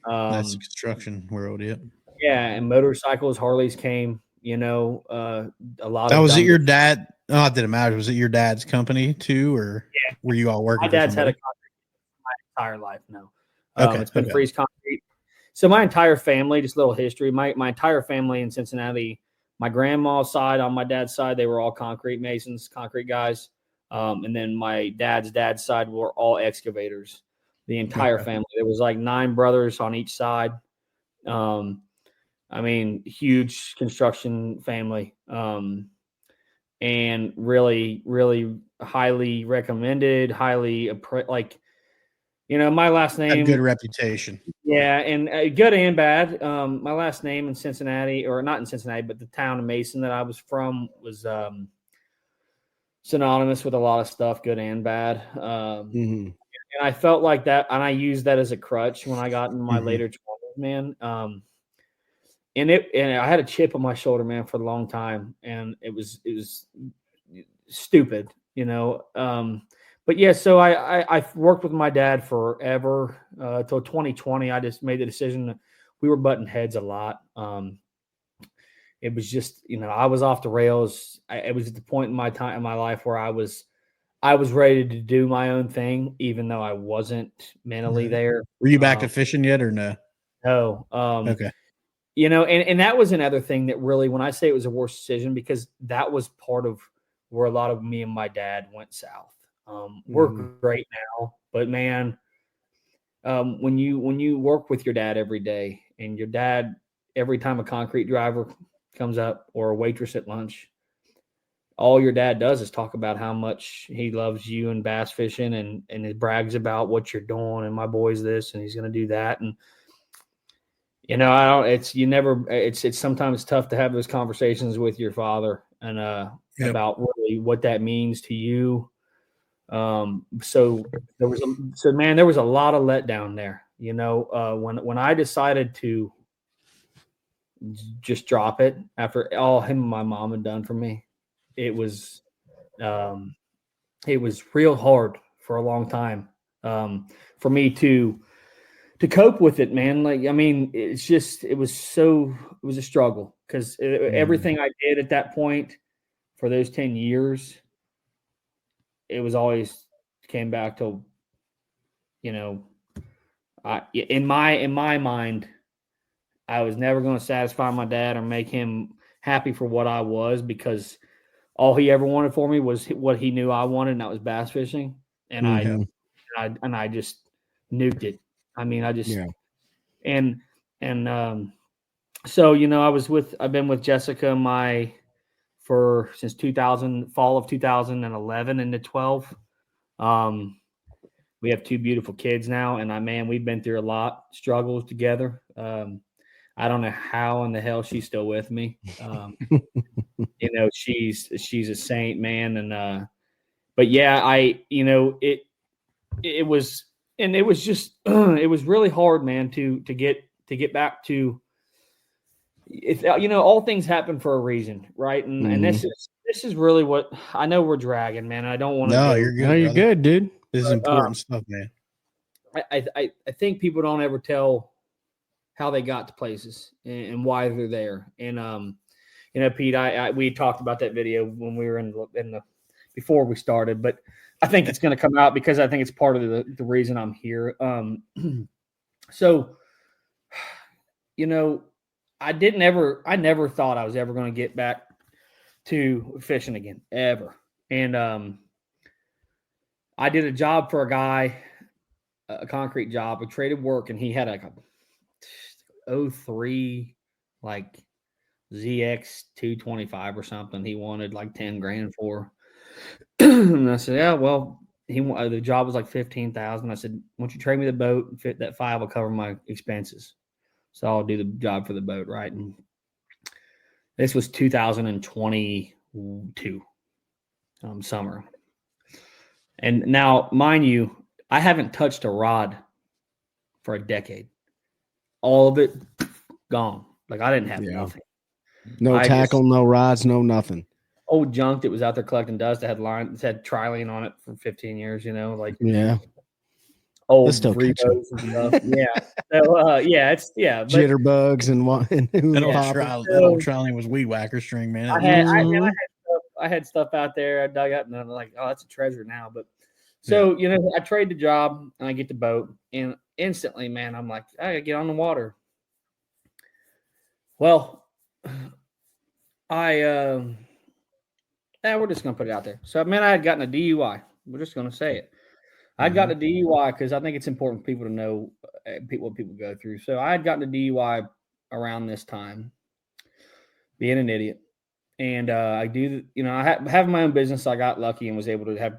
That's the construction world, yeah, and motorcycles, Harleys came. A lot. That was it. Your dad? Oh, it didn't matter. Was it your dad's company too, or were you all working? My dad's had a concrete my entire life. No. Okay. It's been Freeze Concrete. So my entire family, just a little history, my entire family in Cincinnati, my grandma's side, on my dad's side, they were all concrete masons, concrete guys. And then my dad's side were all excavators, the entire family. There was like 9 brothers on each side. I mean, huge construction family. and really, really highly recommended, my last Had name. good reputation. Yeah, and good and bad. My last name in Cincinnati, or not in Cincinnati, but the town of Mason that I was from was synonymous with a lot of stuff, good and bad. And I felt like that, and I used that as a crutch when I got in my later 20s, man. And I had a chip on my shoulder, man, for a long time, and it was stupid, But yeah, so I worked with my dad forever till 2020. I just made the decision that we were butting heads a lot. It was just, I was off the rails. It was at the point in my life where I was ready to do my own thing, even though I wasn't mentally there. Were you back to fishing yet or no? No. Okay. And that was another thing that really, when I say it was a worse decision, because that was part of where a lot of me and my dad went south. We're great now, but man, when you work with your dad every day, and your dad, every time a concrete driver comes up or a waitress at lunch, all your dad does is talk about how much he loves you and bass fishing, and he brags about what you're doing, and my boy's this and he's going to do that. And it's sometimes tough to have those conversations with your father and about really what that means to you. So there was a lot of letdown there, when I decided to just drop it after all him and my mom had done for me. It was real hard for a long time for me to cope with it, man. Like, I mean, it was a struggle, because everything I did at that point for those 10 years, it was always came back to, in my mind, I was never going to satisfy my dad or make him happy for what I was, because all he ever wanted for me was what he knew I wanted, and that was bass fishing. And I just nuked it. I mean, so, I've been with Jessica since 2000, fall of 2011 into 12. We have 2 beautiful kids now, and we've been through a lot, struggles together. I don't know how in the hell she's still with me. She's a saint, man. And, but yeah, it was just, it was really hard, man, to get back to, all things happen for a reason. Right. And this is really what I know. We're dragging, man. I don't want to. No, you're good. No, you're good, dude. This is important stuff, man. I think people don't ever tell how they got to places and why they're there. And, Pete, we talked about that video when we were in the before we started, but I think it's going to come out because I think it's part of the reason I'm here. So, I never thought I was ever going to get back to fishing again, ever. And I did a job for a guy, a concrete job, a traded work, and he had like a 03 like ZX 225 or something. He wanted like 10 grand for. And I said, yeah, well, the job was like 15,000. I said, why don't you trade me the boat and fit that 5 will cover my expenses. So I'll do the job for the boat, right? And this was 2022 summer. And now, mind you, I haven't touched a rod for a decade. All of it gone. Like, I didn't have nothing. No tackle, no rods, no nothing. Old junk that was out there collecting dust that had trilene on it for 15 years, old Rebos and stuff. Yeah. So, but jitterbugs and that old trilene was weed whacker string, man. I had stuff out there I dug up, and I'm like, oh, that's a treasure now. But so, I trade the job and I get the boat, and instantly, man, I'm like, I gotta get on the water. Well, we're just gonna put it out there. So, man, I had gotten a DUI. We're just gonna say it. I'd gotten a DUI because I think it's important for people to know what people go through. So I had gotten a DUI around this time, being an idiot. And I do, I have my own business. So I got lucky and was able to have,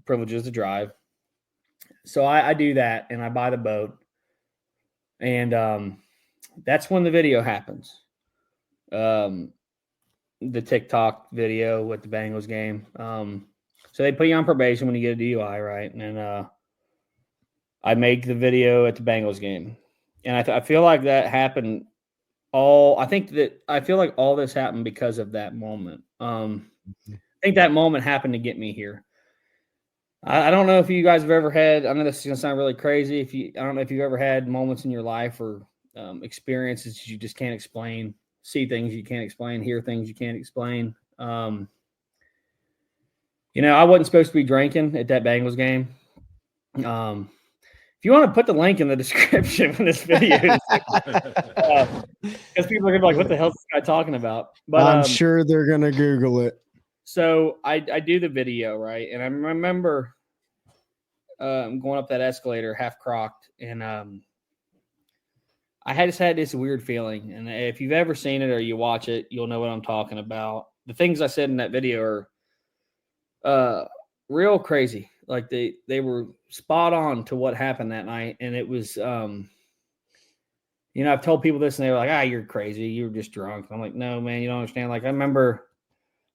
privileges to drive. So I do that and I buy the boat. And that's when the video happens. The TikTok video with the Bengals game. So they put you on probation when you get a DUI, right? And then I make the video at the Bengals game. And I feel like that happened I feel like all this happened because of that moment. I think that moment happened to get me here. I don't know if you guys have ever had, I know this is going to sound really crazy. I don't know if you've ever had moments in your life or experiences you just can't explain, see things you can't explain, hear things you can't explain. I wasn't supposed to be drinking at that Bengals game. If you want to put the link in the description of this video, because people are going to be like, what the hell is this guy talking about? But I'm sure they're going to Google it. So I do the video, right? And I remember going up that escalator half crocked, and I just had this weird feeling. And if you've ever seen it or you watch it, you'll know what I'm talking about. The things I said in that video are real crazy. Like they were spot on to what happened that night. And it was, I've told people this and they were like, you're crazy. You were just drunk. I'm like, no, man, you don't understand. Like I remember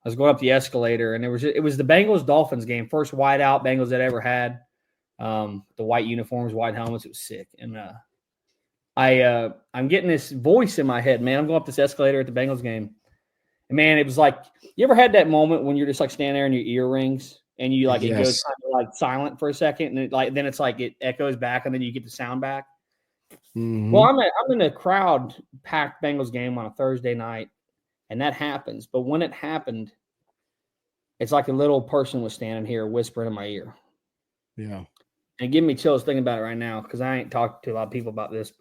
I was going up the escalator and it was the Bengals Dolphins game. First whiteout Bengals that ever had. The white uniforms, white helmets. It was sick. And I'm getting this voice in my head, man. I'm going up this escalator at the Bengals game. And man, it was like, you ever had that moment when you're just like standing there and your ear rings and you like, It goes kind of like silent for a second. And then it's like, it echoes back and then you get the sound back. Mm-hmm. Well, I'm in a crowd packed Bengals game on a Thursday night and that happens. But when it happened, it's like a little person was standing here whispering in my ear. Yeah. And give me chills thinking about it right now. Cause I ain't talked to a lot of people about this,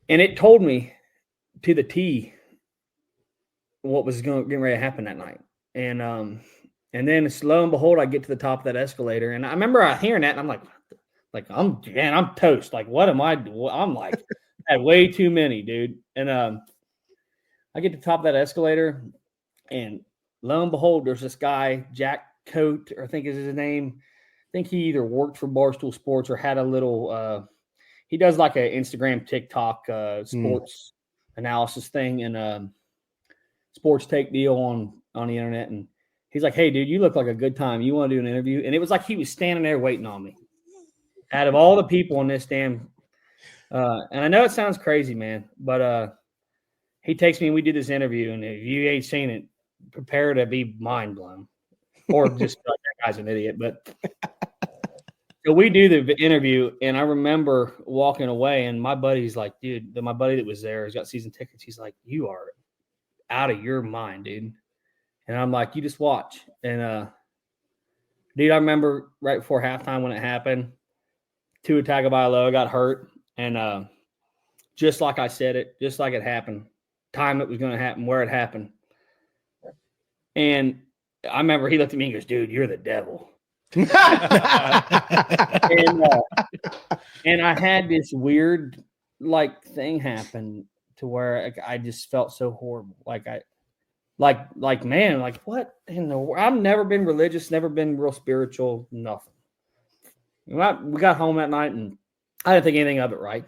and it told me to the T what was getting ready to happen that night. And then lo and behold, I get to the top of that escalator. And I remember hearing that and I'm like, I'm toast. Like, what am I doing? I'm like, I had way too many, dude. And I get to the top of that escalator and lo and behold, there's this guy, Jack Coate, or I think is his name. I think he either worked for Barstool Sports or had a little, he does like an Instagram, TikTok sports analysis thing and sports take deal on the internet. And he's like, hey, dude, you look like a good time. You want to do an interview? And it was like he was standing there waiting on me. Out of all the people in this damn, and I know it sounds crazy, man, but he takes me and we do this interview. And if you ain't seen it, prepare to be mind blown or just like that guy's an idiot. But so we do the interview, and I remember walking away, and my buddy's like, dude, my buddy that was there, he's got season tickets. He's like, you are out of your mind, dude. And I'm like, you just watch. And dude, I remember right before halftime when it happened, Tua Tagovailoa got hurt, and just like I said it, just like it happened, time it was going to happen, where it happened. And I remember he looked at me and goes, dude, you're the devil. And I had this weird like thing happen to where I just felt so horrible. Like man, like what in the world? I've never been religious, never been real spiritual, nothing. We got home that night and I didn't think anything of it, right?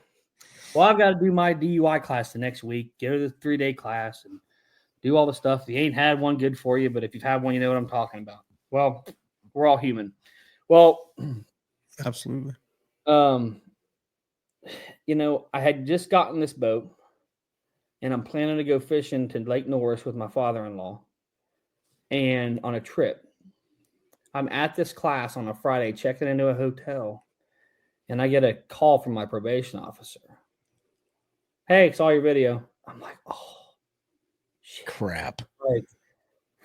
Well, I've got to do my DUI class the next week, go to the 3-day class and do all the stuff. If you ain't had one, good for you. But if you've had one, you know what I'm talking about. Well, we're all human. Well, absolutely. I had just gotten this boat and I'm planning to go fishing to Lake Norris with my father-in-law and on a trip. I'm at this class on a Friday, checking into a hotel, and I get a call from my probation officer. Hey, saw your video. I'm like, oh, shit. Crap. Like,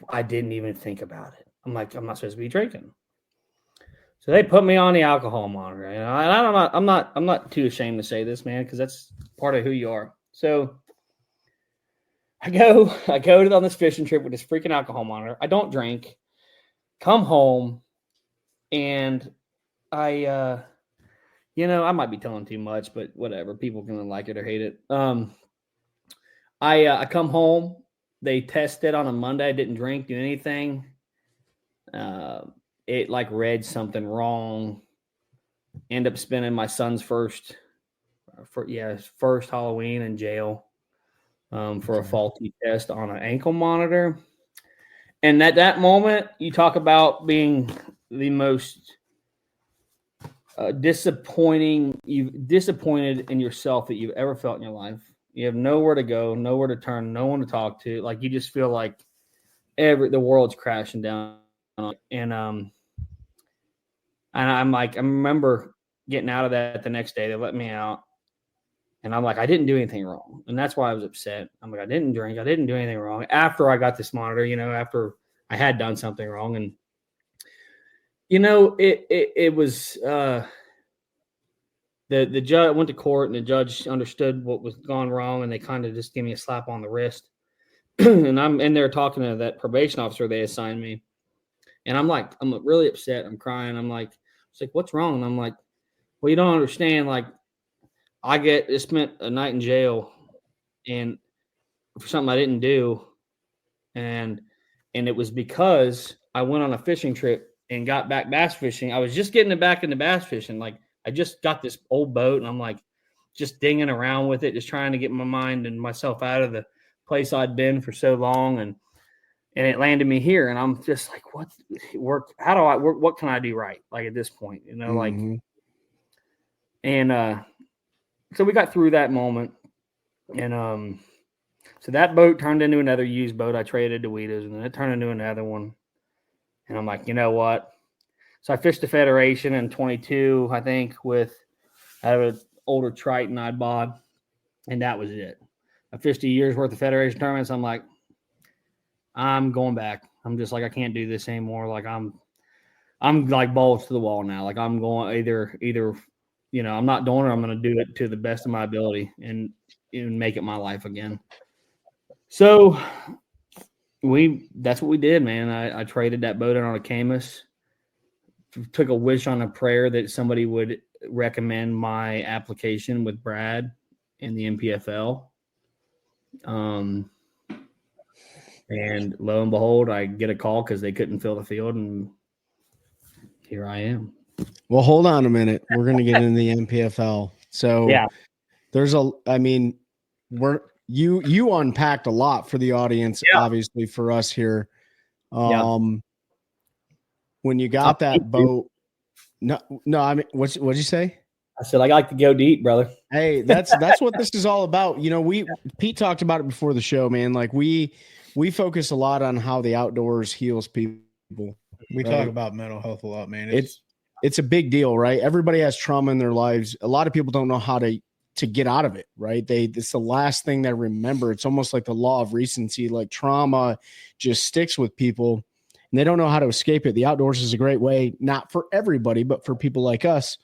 I didn't even think about it. I'm like, I'm not supposed to be drinking. So they put me on the alcohol monitor. And I'm not too ashamed to say this, man, because that's part of who you are. So I go on this fishing trip with this freaking alcohol monitor. I don't drink. Come home, and I might be telling too much, but whatever. People can like it or hate it. I come home they tested on a Monday. I didn't drink, do anything. It like read something wrong. End up spending my son's first Halloween in jail for a faulty test on an ankle monitor. And at that moment, you talk about being the most disappointed in yourself that you've ever felt in your life. You have nowhere to go, nowhere to turn, no one to talk to. Like you just feel like the world's crashing down. And I'm like, I remember getting out of that the next day. They let me out. And I'm like, I didn't do anything wrong. And that's why I was upset. I'm like, I didn't drink. I didn't do anything wrong. After I got this monitor, after I had done something wrong. And, it was the judge went to court and the judge understood what was gone wrong. And they kind of just gave me a slap on the wrist. And I'm in there talking to that probation officer they assigned me. And I'm like, I'm really upset. I'm crying. I'm like, it's like, what's wrong? And I'm like, well, you don't understand. Like, I spent a night in jail and for something I didn't do. And it was because I went on a fishing trip and got back bass fishing. I was just getting back into bass fishing. Like I just got this old boat and I'm like just dinging around with it, just trying to get my mind and myself out of the place I'd been for so long. And it landed me here. And I'm just like, what work? How do I work? What can I do right? Like at this point, so we got through that moment. And so that boat turned into another used boat. I traded to Weedos and then it turned into another one. And I'm like, you know what? So I fished the Federation in 22, I think, I have an older Triton I bought, and that was it. I fished a year's worth of Federation tournaments. I'm like, I'm going back. I'm just like, I can't do this anymore. Like I'm like balls to the wall now. Like I'm going either, I'm not doing it. I'm going to do it to the best of my ability and make it my life again. So that's what we did, man. I traded that boat in on a Camus, took a wish on a prayer that somebody would recommend my application with Brad in the NPFL. And lo and behold, I get a call because they couldn't fill the field, and here I am. Well, hold on a minute. We're going to get into the NPFL. So yeah, you unpacked a lot for the audience, obviously for us here. When you got that boat, what'd you say? I said, I like to go deep, brother. Hey, that's what this is all about. Pete talked about it before the show, man. Like we focus a lot on how the outdoors heals people. We talk about mental health a lot, man. It's a big deal, right? Everybody has trauma in their lives. A lot of people don't know how to get out of it, right? It's the last thing they remember. It's almost like the law of recency. Like trauma just sticks with people and they don't know how to escape it. The outdoors is a great way, not for everybody, but for people like us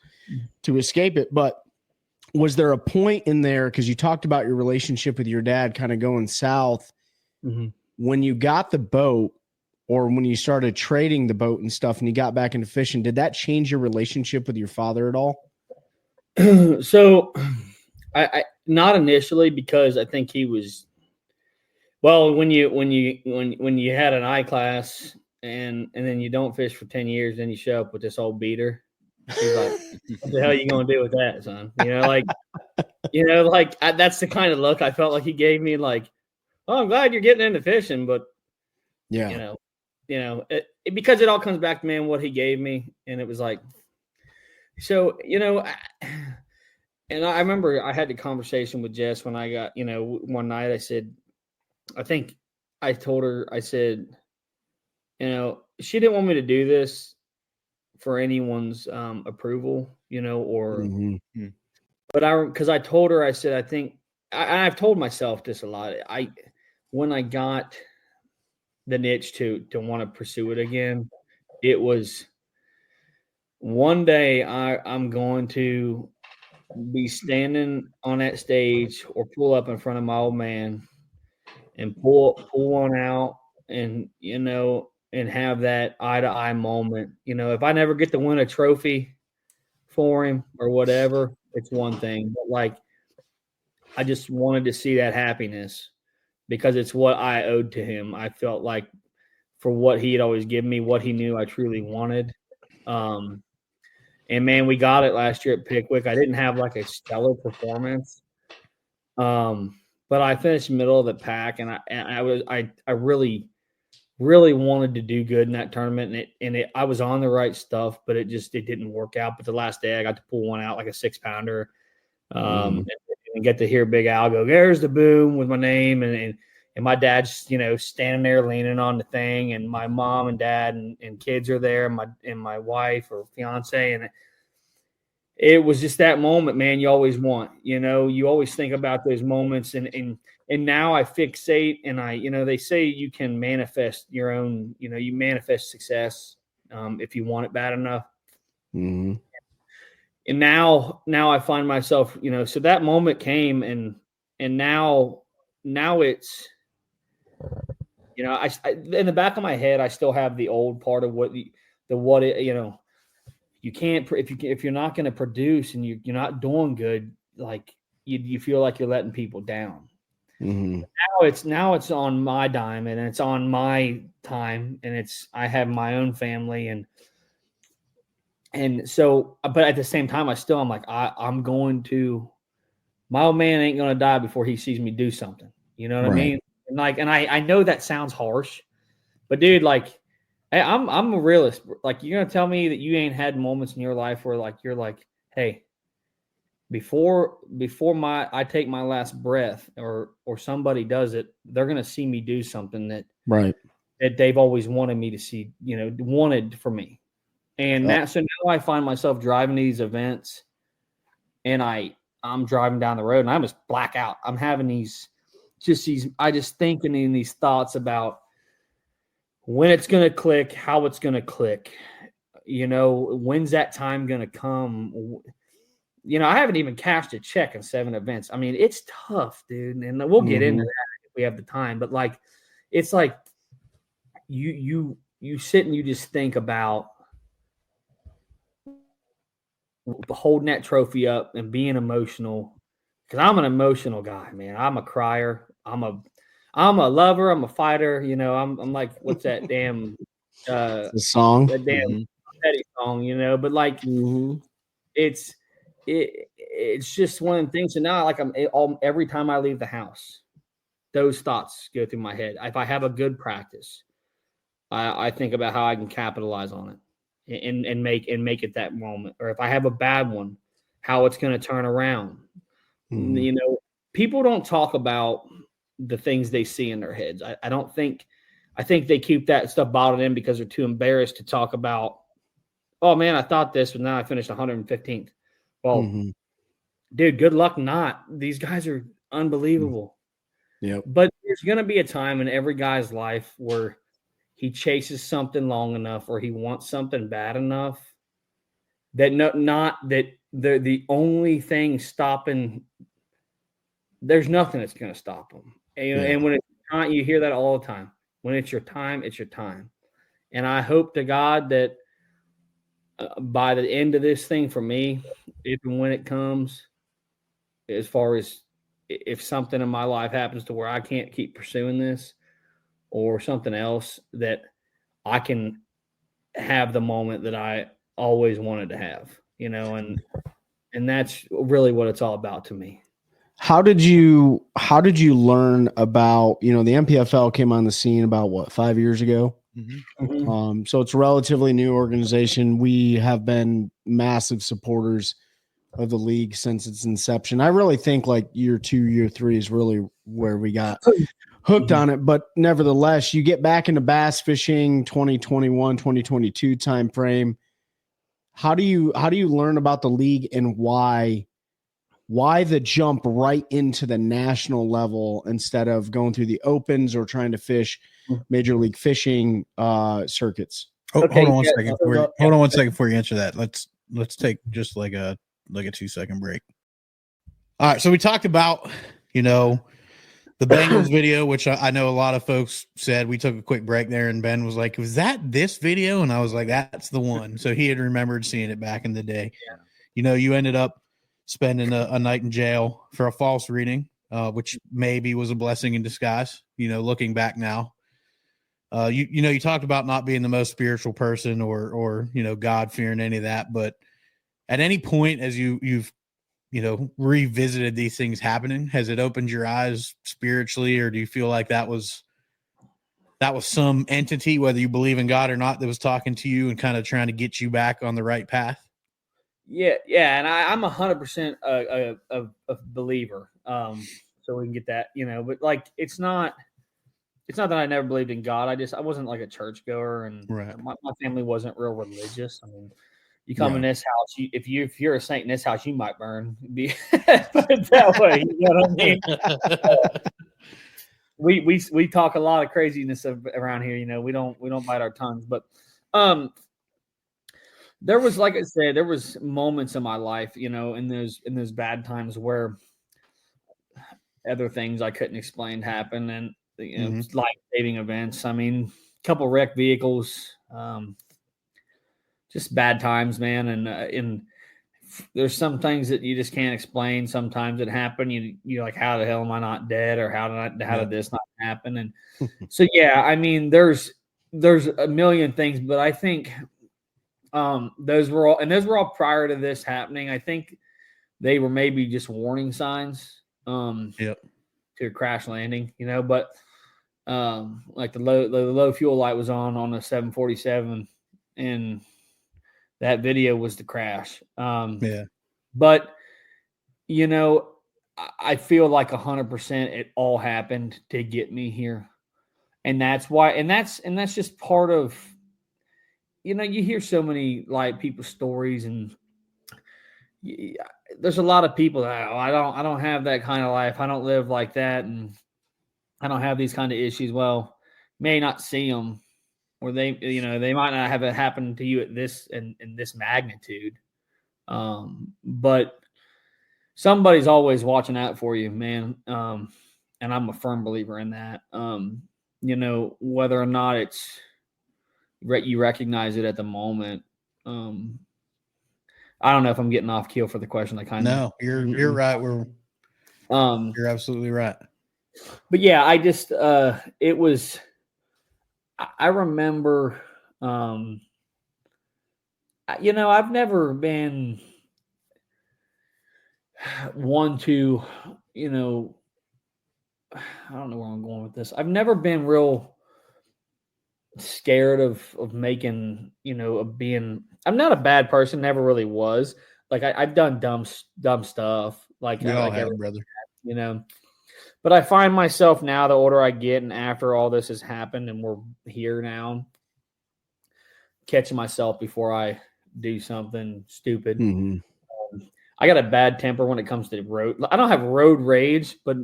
to escape it. But was there a point in there, because you talked about your relationship with your dad kind of going south, when you got the boat or when you started trading the boat and stuff and you got back into fishing, did that change your relationship with your father at all? So I not initially, because I think he was, well, when you had an I class and then you don't fish for 10 years, then you show up with this old beater. He's like, what the hell are you going to do with that, son? That's the kind of look I felt like he gave me, like, oh, I'm glad you're getting into fishing, but because it all comes back to, man, what he gave me. And it was like, so, and I remember I had the conversation with Jess when I got, one night I said, I think I told her, I said, she didn't want me to do this for anyone's approval, but because I told her, I said, I think, I've told myself this a lot. When I got the niche to want to pursue it again, it was one day I'm going to be standing on that stage or pull up in front of my old man and pull one out and, and have that eye-to-eye moment. If I never get to win a trophy for him or whatever, it's one thing. But, I just wanted to see that happiness. because it's what I owed to him. I felt like for what he had always given me, what he knew I truly wanted. And man, we got it last year at Pickwick. I didn't have like a stellar performance. But I finished middle of the pack, and I really wanted to do good in that tournament, and I was on the right stuff, but it didn't work out. But the last day I got to pull one out, like a 6-pounder, and get to hear Big Al go, "There's the boom," with my name, and my dad's, standing there leaning on the thing, and my mom and dad and kids are there, and my wife or fiance, and it was just that moment, man. You always want, you always think about those moments, and now I fixate, and they say you can manifest your own, you manifest success if you want it bad enough. Mm-hmm. And now I find myself, so that moment came, and now it's, I in the back of my head, I still have the old part of you can't, if you're not going to produce and you're not doing good, like you feel like you're letting people down. Mm-hmm. Now it's on my dime, and it's on my time, and I have my own family, and so, but at the same time, I'm like, I'm going to, my old man ain't going to die before he sees me do something. You know what I mean? And I know that sounds harsh, but dude, like, hey, I'm a realist. Like, you're gonna tell me that you ain't had moments in your life where like you're like, hey, before I take my last breath, or somebody does it, they're gonna see me do something that they've always wanted me to see, wanted for me. And so now I find myself driving these events, and I'm driving down the road, and I just black out. I'm having I just thinking in these thoughts about when it's going to click, how it's going to click, when's that time going to come? I haven't even cashed a check in 7 events. I mean, it's tough, dude. And we'll get into that if we have the time, but like, it's like you sit and you just think about holding that trophy up and being emotional. Cause I'm an emotional guy, man. I'm a crier. I'm a lover. I'm a fighter. I'm like, what's that damn the song? That damn petty song, but like it's just one of the things. And now, like, every time I leave the house, those thoughts go through my head. If I have a good practice, I think about how I can capitalize on it and make it that moment. Or if I have a bad one, how it's going to turn around. People don't talk about the things they see in their heads. I think they keep that stuff bottled in because they're too embarrassed to talk about, oh man, I thought this, but now I finished 115th. Well, dude, good luck not. These guys are unbelievable. Yep. But there's going to be a time in every guy's life where he chases something long enough, or he wants something bad enough that the only thing stopping, there's nothing that's going to stop him. And when it's not, you hear that all the time. When it's your time, it's your time. And I hope to God that by the end of this thing for me, if and when it comes, as far as if something in my life happens to where I can't keep pursuing this or something else, that I can have the moment that I always wanted to have, and that's really what it's all about to me. How did you learn about, the NPFL came on the scene about 5 years ago? So it's a relatively new organization. We have been massive supporters of the league since its inception. I really think like year 2, year 3 is really where we got hooked on it. But nevertheless, you get back into bass fishing 2021, 2022 timeframe. How do you learn about the league, and why the jump right into the national level instead of going through the opens or trying to fish Major League Fishing circuits? Hold on one second. Hold on 1 second before you answer that. Let's take just like a 2-second break. All right, so we talked about the Bengals video, which I know a lot of folks said. We took a quick break there, and Ben was like, "Was that this video?" And I was like, "That's the one." So he had remembered seeing it back in the day. You ended up spending a night in jail for a false reading. which maybe was a blessing in disguise, looking back now. You talked about not being the most spiritual person or God fearing, any of that, but at any point as you've revisited these things happening, has it opened your eyes spiritually, or do you feel like that was some entity, whether you believe in God or not, that was talking to you and kind of trying to get you back on the right path? Yeah, and I'm 100% a believer. So we can get that, but like it's not that I never believed in God. I wasn't like a churchgoer, and right. my family wasn't real religious. I mean, you come in this house, if you're a saint in this house, you might burn. Put it that way. You know what I mean? We talk a lot of craziness around here. We don't bite our tongues, but there was, like I said, there was moments in my life, in those bad times where other things I couldn't explain happened, and life-saving events. I mean, a couple wrecked vehicles, just bad times, man. And there's some things that you just can't explain. Sometimes it happened. You're like, how the hell am I not dead? Or how did this not happen? And so, yeah, I mean, there's a million things, but I think those were all prior to this happening. I think they were maybe just warning signs to a crash landing, but like the low fuel light was on a 747, and that video was the crash. But I feel like 100% it all happened to get me here. And that's why, and that's just part of, you hear so many like people's stories, and there's a lot of people that I don't have that kind of life. I don't live like that, and I don't have these kind of issues. Well, may not see them, or they might not have it happen to you at this in this magnitude. But somebody's always watching out for you, man. And I'm a firm believer in that. Whether or not it's you recognize it at the moment. I don't know if I'm getting off keel for the question. No, you're right. You're absolutely right. But yeah, I just it was. I remember, I've never been one to, I don't know where I'm going with this. I've never been real scared of making, of being. I'm not a bad person. Never really was. Like I've done dumb stuff. Like we all have, brother. But I find myself now, the older I get, and after all this has happened, and we're here now, catching myself before I do something stupid. I got a bad temper when it comes to road. I don't have road rage, but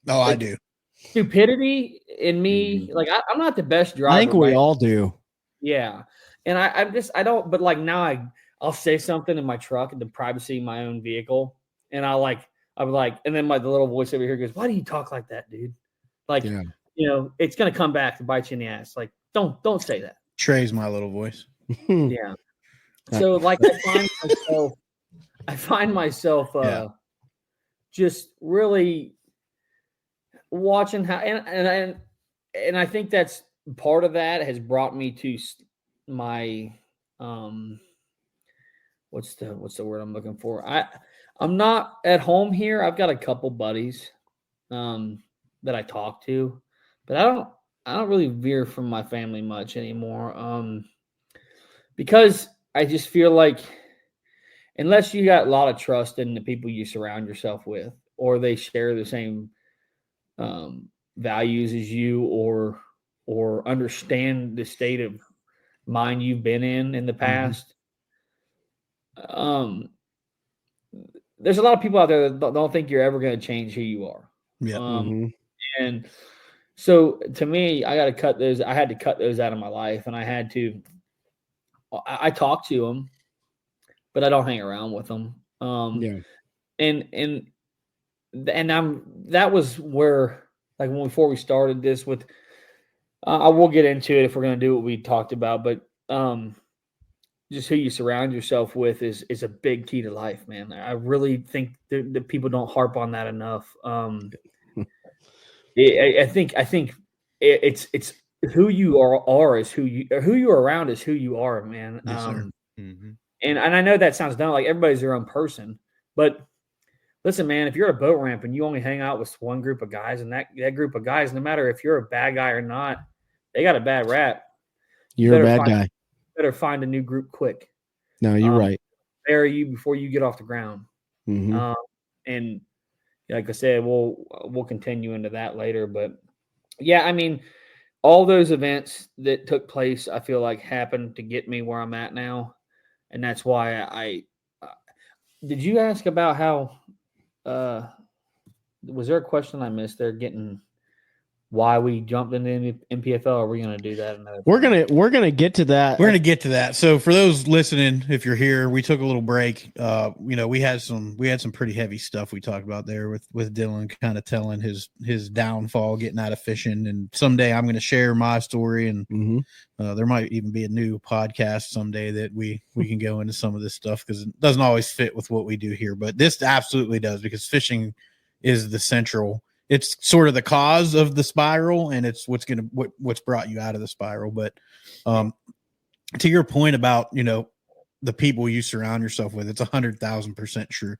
I do. Stupidity in me, like I'm not the best driver. I think we all do. Yeah, and I don't. But like now, I'll say something in my truck in the privacy of my own vehicle, and I'm like, and then the little voice over here goes, "Why do you talk like that, dude? Like, it's gonna come back to bite you in the ass. Like, don't say that." Trey's my little voice. Yeah. So like, I find myself just really watching how, and I think that's part of that has brought me to my what's the word I'm looking for? I'm not at home here. I've got a couple buddies that I talk to, but I don't really veer from my family much anymore. Because I just feel like unless you got a lot of trust in the people you surround yourself with, or they share the same values as you, or understand the state of mind you've been in the past. There's a lot of people out there that don't think you're ever going to change who you are. Yeah. And so to me, I had to cut those out of my life, and I talk to them, but I don't hang around with them. And that was where, like, before we started this with, I will get into it if we're going to do what we talked about, but just who you surround yourself with is a big key to life, man. I really think that people don't harp on that enough. I think it's who you are is who you are around is who you are, man. Yes, sir. And I know that sounds dumb, like everybody's their own person, but listen, man, if you're at a boat ramp and you only hang out with one group of guys, and that group of guys, no matter if you're a bad guy or not, they got a bad rap. You're a bad guy. Better find a new group quick. No, you're right. Bury you before you get off the ground. Mm-hmm. And like I said, we'll continue into that later. But yeah, I mean, all those events that took place, I feel like happened to get me where I'm at now, and that's why I did you ask about how? Was there a question I missed there? Getting why we jumped into NPFL? Or are we going to do that another time? We're gonna get to that. We're going to get to that. So for those listening, if you're here, we took a little break. We had some pretty heavy stuff we talked about there with Dylan, kind of telling his downfall, getting out of fishing. And someday I'm going to share my story, and there might even be a new podcast someday that we can go into some of this stuff, because it doesn't always fit with what we do here, but this absolutely does, because fishing is the central. It's sort of the cause of the spiral, and it's what's brought you out of the spiral. But to your point about, the people you surround yourself with, it's 100,000% true.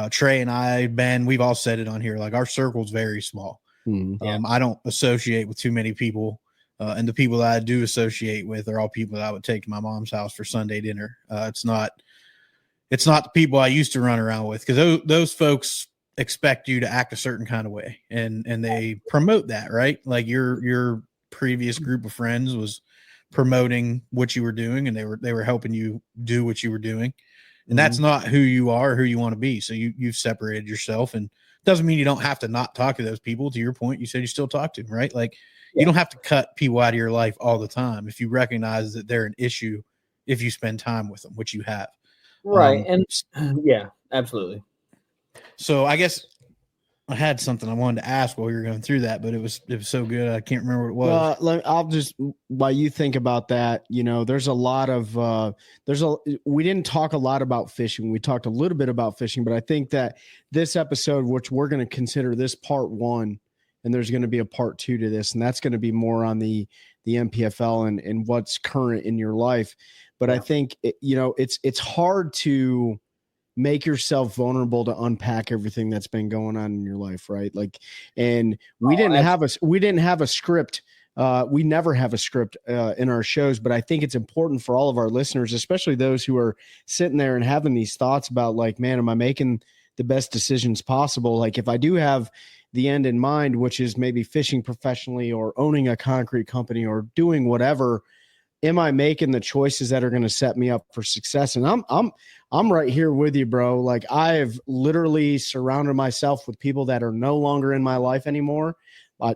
Trey and I, Ben, we've all said it on here. Like, our circle's very small. I don't associate with too many people. And the people that I do associate with are all people that I would take to my mom's house for Sunday dinner. It's not the people I used to run around with, because those folks expect you to act a certain kind of way, and they promote that, right? Like your previous group of friends was promoting what you were doing, and they were helping you do what you were doing, and that's not who you are, who you want to be. So you've separated yourself, and doesn't mean you don't have to not talk to those people. To your point, you said you still talk to them, right? Like, you don't have to cut people out of your life all the time if you recognize that they're an issue, if you spend time with them, which you have. Right. And yeah, absolutely. So I guess I had something I wanted to ask while we were going through that, but it was so good I can't remember what it was. I'll just, while you think about that, there's a lot of we didn't talk a lot about fishing. We talked a little bit about fishing, but I think that this episode, which we're going to consider this part 1, and there's going to be a part 2 to this, and that's going to be more on the NPFL and what's current in your life. But I think it's hard to make yourself vulnerable to unpack everything that's been going on in your life, right? Like, and we didn't have a script. We never have a script in our shows, but I think it's important for all of our listeners, especially those who are sitting there and having these thoughts about, like, man, am I making the best decisions possible? Like, if I do have the end in mind, which is maybe fishing professionally or owning a concrete company or doing whatever, am I making the choices that are going to set me up for success? And I'm right here with you, bro. Like, I've literally surrounded myself with people that are no longer in my life anymore.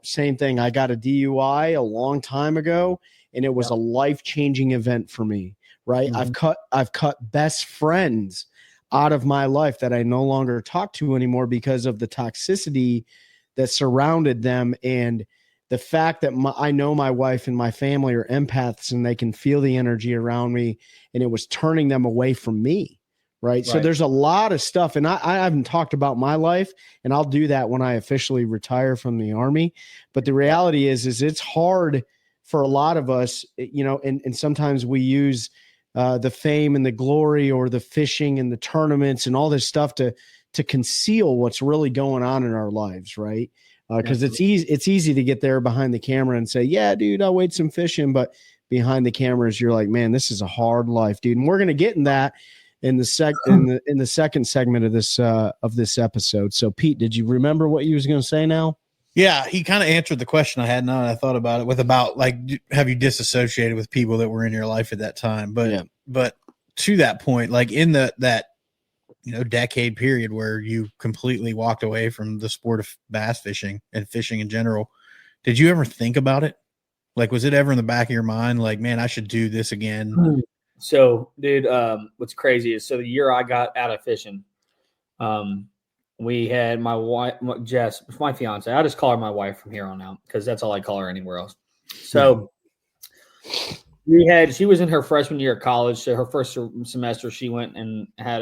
Same thing. I got a DUI a long time ago, and it was a life-changing event for me, right? I've cut best friends out of my life that I no longer talk to anymore because of the toxicity that surrounded them, and the fact that I know my wife and my family are empaths, and they can feel the energy around me, and it was turning them away from me. Right. So there's a lot of stuff, and I haven't talked about my life, and I'll do that when I officially retire from the Army. But the reality is it's hard for a lot of us, and sometimes we use the fame and the glory, or the fishing and the tournaments and all this stuff to conceal what's really going on in our lives. Right. Because it's easy to get there behind the camera and say, yeah, dude, I'll wait some fishing. But behind the cameras, you're like, man, this is a hard life, dude. And we're going to get in that in the second segment of this episode. So, Pete, did you remember what you was going to say now? Yeah, he kind of answered the question I had now that I thought about it, about like, have you disassociated with people that were in your life at that time? But to that point, like in that decade period where you completely walked away from the sport of bass fishing and fishing in general, did you ever think about it? Like, was it ever in the back of your mind, like, man, I should do this again? So, dude, what's crazy is, so the year I got out of fishing, we had my wife, Jess, my fiance. I just call her my wife from here on out, because that's all I call her anywhere else. So She was in her freshman year of college. So her first semester, she went and had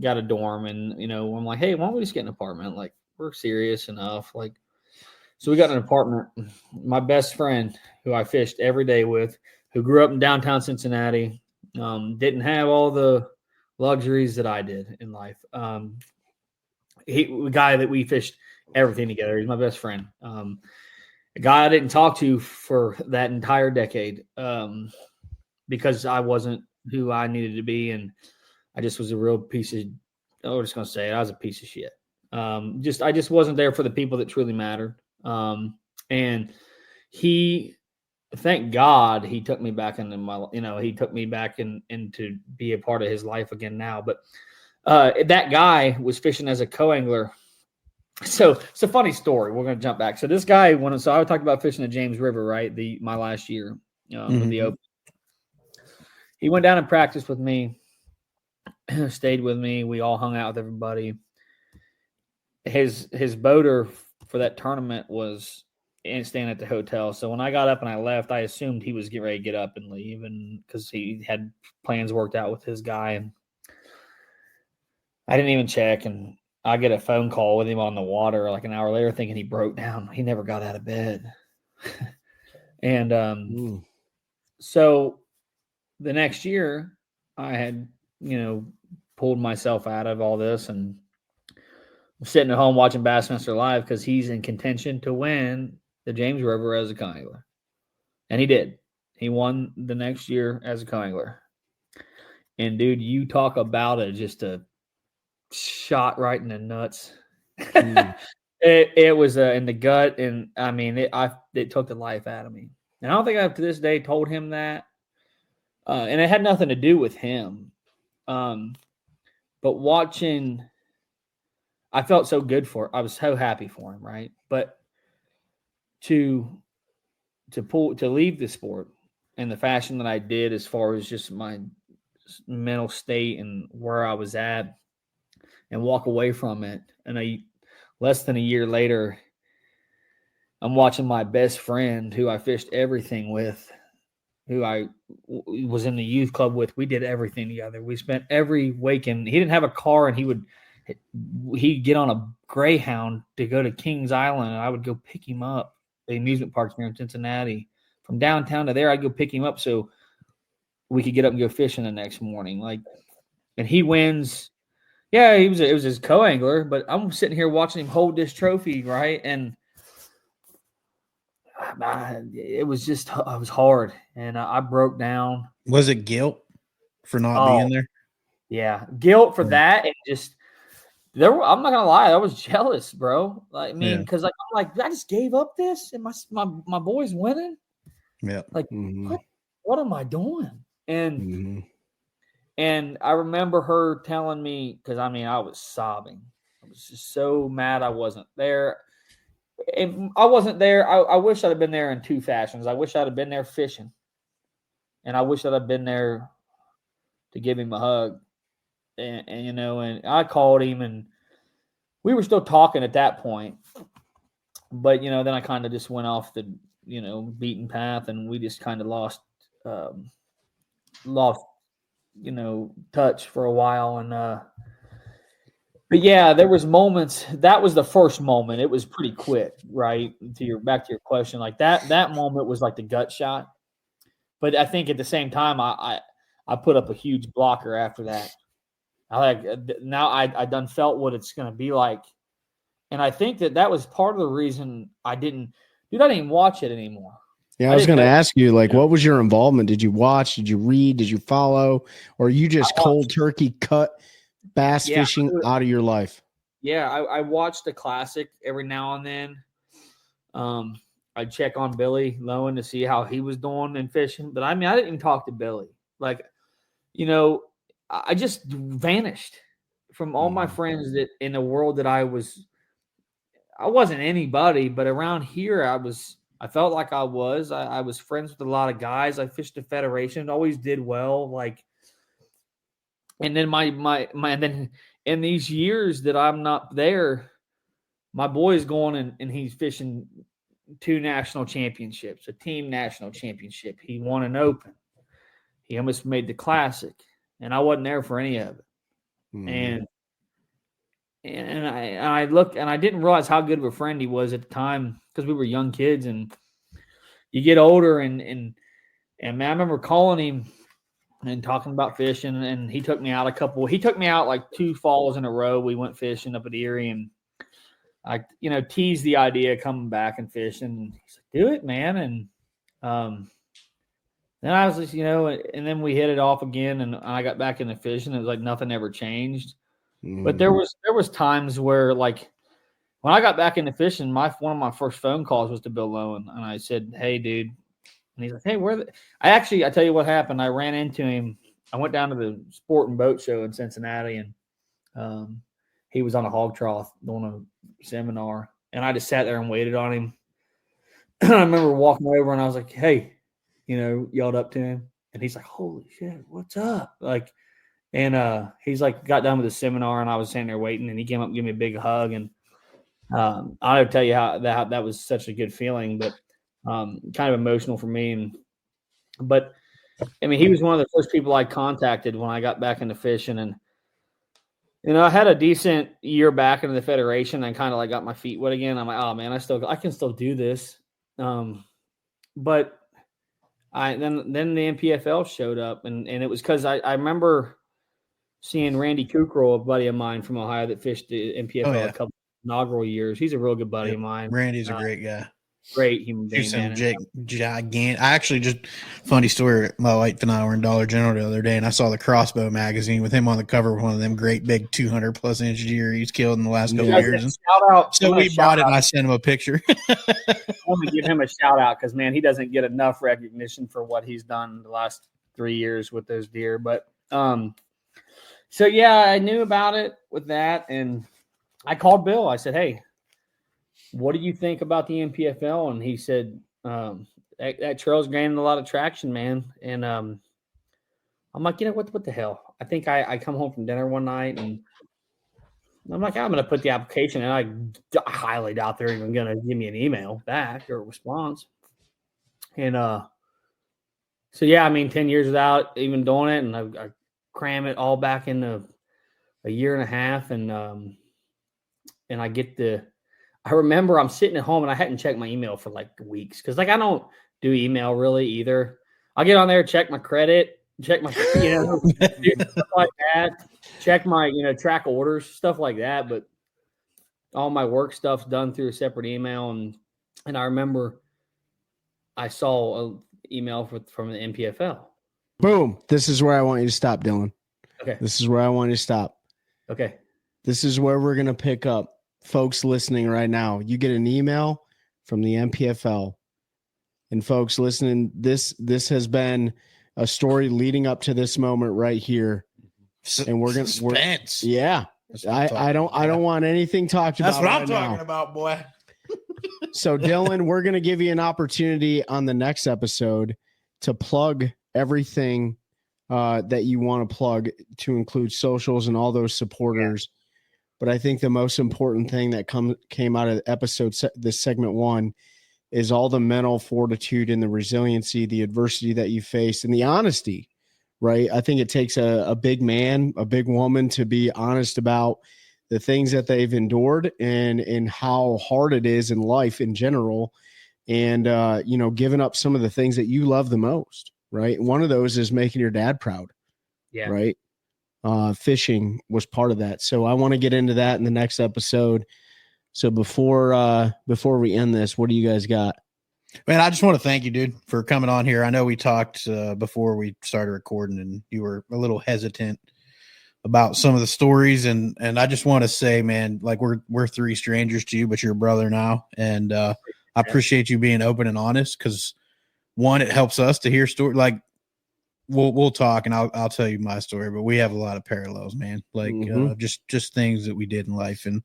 got a dorm. And, I'm like, hey, why don't we just get an apartment? Like, we're serious enough. Like, so we got an apartment. My best friend, who I fished every day with, who grew up in downtown Cincinnati, didn't have all the luxuries that I did in life. The guy that we fished everything together, he's my best friend. A guy I didn't talk to for that entire decade because I wasn't who I needed to be, and I just was a real piece of. I'm just gonna say it, I was a piece of shit. I just wasn't there for the people that truly mattered. And thank God he took me back into he took me back in to be a part of his life again now. But that guy was fishing as a co-angler. So it's a funny story. We're going to jump back. So this guy, I talked about fishing the James River, right? My last year with the Open. He went down and practiced with me, stayed with me. We all hung out with everybody. His boater for that tournament was staying at the hotel. So when I got up and I left, I assumed he was getting ready to get up and leave, and because he had plans worked out with his guy, and I didn't even check. And I get a phone call with him on the water like an hour later, thinking he broke down. He never got out of bed. And so the next year, I had pulled myself out of all this and I'm sitting at home watching Bassmaster Live because he's in contention to win the James River as a co-angler. And he did. He won the next year as a co-angler. And, dude, you talk about just a shot right in the nuts. It was in the gut, and, I mean, it took the life out of me. And I don't think I've to this day told him that. And it had nothing to do with him. But watching – I felt so good for it. I was so happy for him, right? But to leave the sport in the fashion that I did, as far as just my mental state and where I was at, and walk away from it, and less than a year later, I'm watching my best friend, who I fished everything with, who I was in the youth club with. We did everything together. We spent every weekend. He didn't have a car, and he'd get on a Greyhound to go to Kings Island, and I would go pick him up at the amusement park here in Cincinnati. From downtown to there, I'd go pick him up so we could get up and go fishing the next morning. And he wins. Yeah, it was his co-angler, but I'm sitting here watching him hold this trophy, right? And it was hard, and I broke down. Was it guilt for not being there? Yeah, guilt for that, and just I'm not gonna lie, I was jealous, bro. Because I'm like, I just gave up this, and my boy's winning. Yeah, what am I doing? And I remember her telling me, because I was sobbing. I was just so mad I wasn't there. And I wasn't there. I wish I'd have been there in two fashions. I wish I'd have been there fishing, and I wish I'd have been there to give him a hug. And I called him, and we were still talking at that point. But then I kind of just went off the beaten path, and we just kind of lost touch for a while. And but yeah, there was moments. That was the first moment. It was pretty quick, right? Back to your question, like that moment was like the gut shot. But I think at the same time, I put up a huge blocker after that. I done felt what it's going to be like. And I think that was part of the reason I didn't even watch it anymore. Yeah, I was going to ask you, what was your involvement? Did you watch? Did you read? Did you follow? Or you just cold turkey cut bass fishing out of your life? Yeah, I watched the Classic every now and then. I'd check on Billy Lowen to see how he was doing in fishing. But I didn't even talk to Billy. I just vanished from all my friends that in the world that I wasn't anybody, but around here I felt like I was friends with a lot of guys. I fished the Federation, always did well. And then then in these years that I'm not there, my boy's going and he's fishing 2 national championships, a team national championship. He won an open. He almost made the classic, and I wasn't there for any of it. And I look, and I didn't realize how good of a friend he was at the time because we were young kids, and you get older, and man, I remember calling him and talking about fishing, and he took me out he took me out like 2 falls in a row. We went fishing up at Erie, and I, teased the idea of coming back and fishing. And he's like, do it, man. And then I was just, and then we hit it off again, and I got back into fishing. It was like nothing ever changed. But there was times where, like, when I got back into fishing, one of my first phone calls was to Bill Lowen, and I said, "Hey, dude," and he's like, "Hey, I tell you what happened. I ran into him. I went down to the Sport and Boat Show in Cincinnati, and he was on a hog trough doing a seminar, and I just sat there and waited on him. I remember walking over, and I was like, "Hey," yelled up to him, and he's like, "Holy shit, what's up?" Like. And he's like, got done with the seminar, and I was standing there waiting, and he came up and gave me a big hug. And I'll tell you how that was such a good feeling, but kind of emotional for me. But I mean, he was one of the first people I contacted when I got back into fishing. And, I had a decent year back into the Federation and kind of like got my feet wet again. I'm like, oh man, I can still do this. But then the NPFL showed up, and it was because I remember seeing Randy Kukrow, a buddy of mine from Ohio that fished the NPFL a couple inaugural years. He's a real good buddy of mine. Randy's a great guy. Great human being. Gigantic. I actually just funny story. My wife and I were in Dollar General the other day, and I saw the Crossbow magazine with him on the cover with one of them great big 200+ inch deer he's killed in the last couple years. So we bought it, and I sent him a picture. I want to give him a shout out because man, he doesn't get enough recognition for what he's done the last 3 years with those deer. But so yeah, I knew about it with that, and I called Bill. I said, "Hey, what do you think about the NPFL?" And he said, that trail's gaining a lot of traction, man. And I'm like, what the hell? I think I come home from dinner one night, and I'm like, I'm going to put the application, and I highly doubt they're even going to give me an email back or a response. And so, yeah, I mean, 10 years without even doing it, and I cram it all back into a year and a half, and I remember I'm sitting at home, and I hadn't checked my email for like weeks because like I don't do email really either. I'll get on there, check my credit, check my stuff like that, check my track orders, stuff like that. But all my work stuff's done through a separate email, and I remember I saw an email from the NPFL. Boom! This is where I want you to stop, Dylan. Okay. This is where I want you to stop. Okay. This is where we're gonna pick up. Folks listening right now, you get an email from the NPFL, and folks listening, this has been a story leading up to this moment right here, and we're gonna I don't want anything talked about. That's what I'm talking about, boy. So Dylan, we're gonna give you an opportunity on the next episode to plug everything that you want to plug, to include socials and all those supporters. Yeah. But I think the most important thing that came out of the episode, this segment 1, is all the mental fortitude and the resiliency, the adversity that you faced, and the honesty, right? I think it takes a big man, a big woman to be honest about the things that they've endured and how hard it is in life in general. And, giving up some of the things that you love the most, right? And one of those is making your dad proud. Yeah. Right. Fishing was part of that. So I want to get into that in the next episode. So before we end this, what do you guys got? Man, I just want to thank you, dude, for coming on here. I know we talked before we started recording, and you were a little hesitant about some of the stories. And I just want to say, man, like we're 3 strangers to you, but you're a brother now. And I appreciate you being open and honest, because one, it helps us to hear stories. Like, We'll talk, and I'll tell you my story, but we have a lot of parallels, man. Like just things that we did in life, and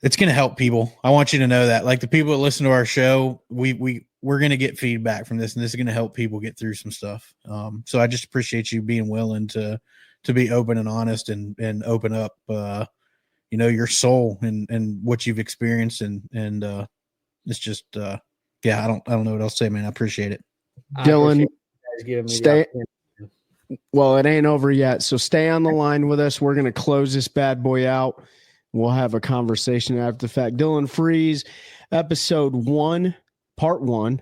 it's going to help people. I want you to know that, like the people that listen to our show, we're going to get feedback from this, and this is going to help people get through some stuff. So I just appreciate you being willing to be open and honest and open up, your soul and what you've experienced, and it's just yeah, I don't know what else to say, man. I appreciate it. Dylan, Giving me the stay. opportunity. Well, it ain't over yet. So stay on the line with us. We're going to close this bad boy out. We'll have a conversation after the fact. Dylan Freeze, episode 1, part 1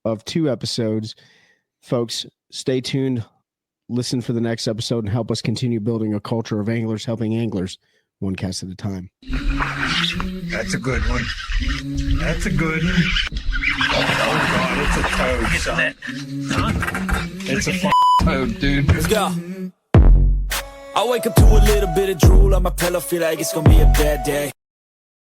of 2 episodes. Folks, stay tuned. Listen for the next episode and help us continue building a culture of anglers helping anglers one cast at a time. That's a good one. That's a good one. Oh, God, it's a toad, son. It's a toad, dude. Let's go. I wake up to a little bit of drool on my pillow, feel like it's gonna be a bad day.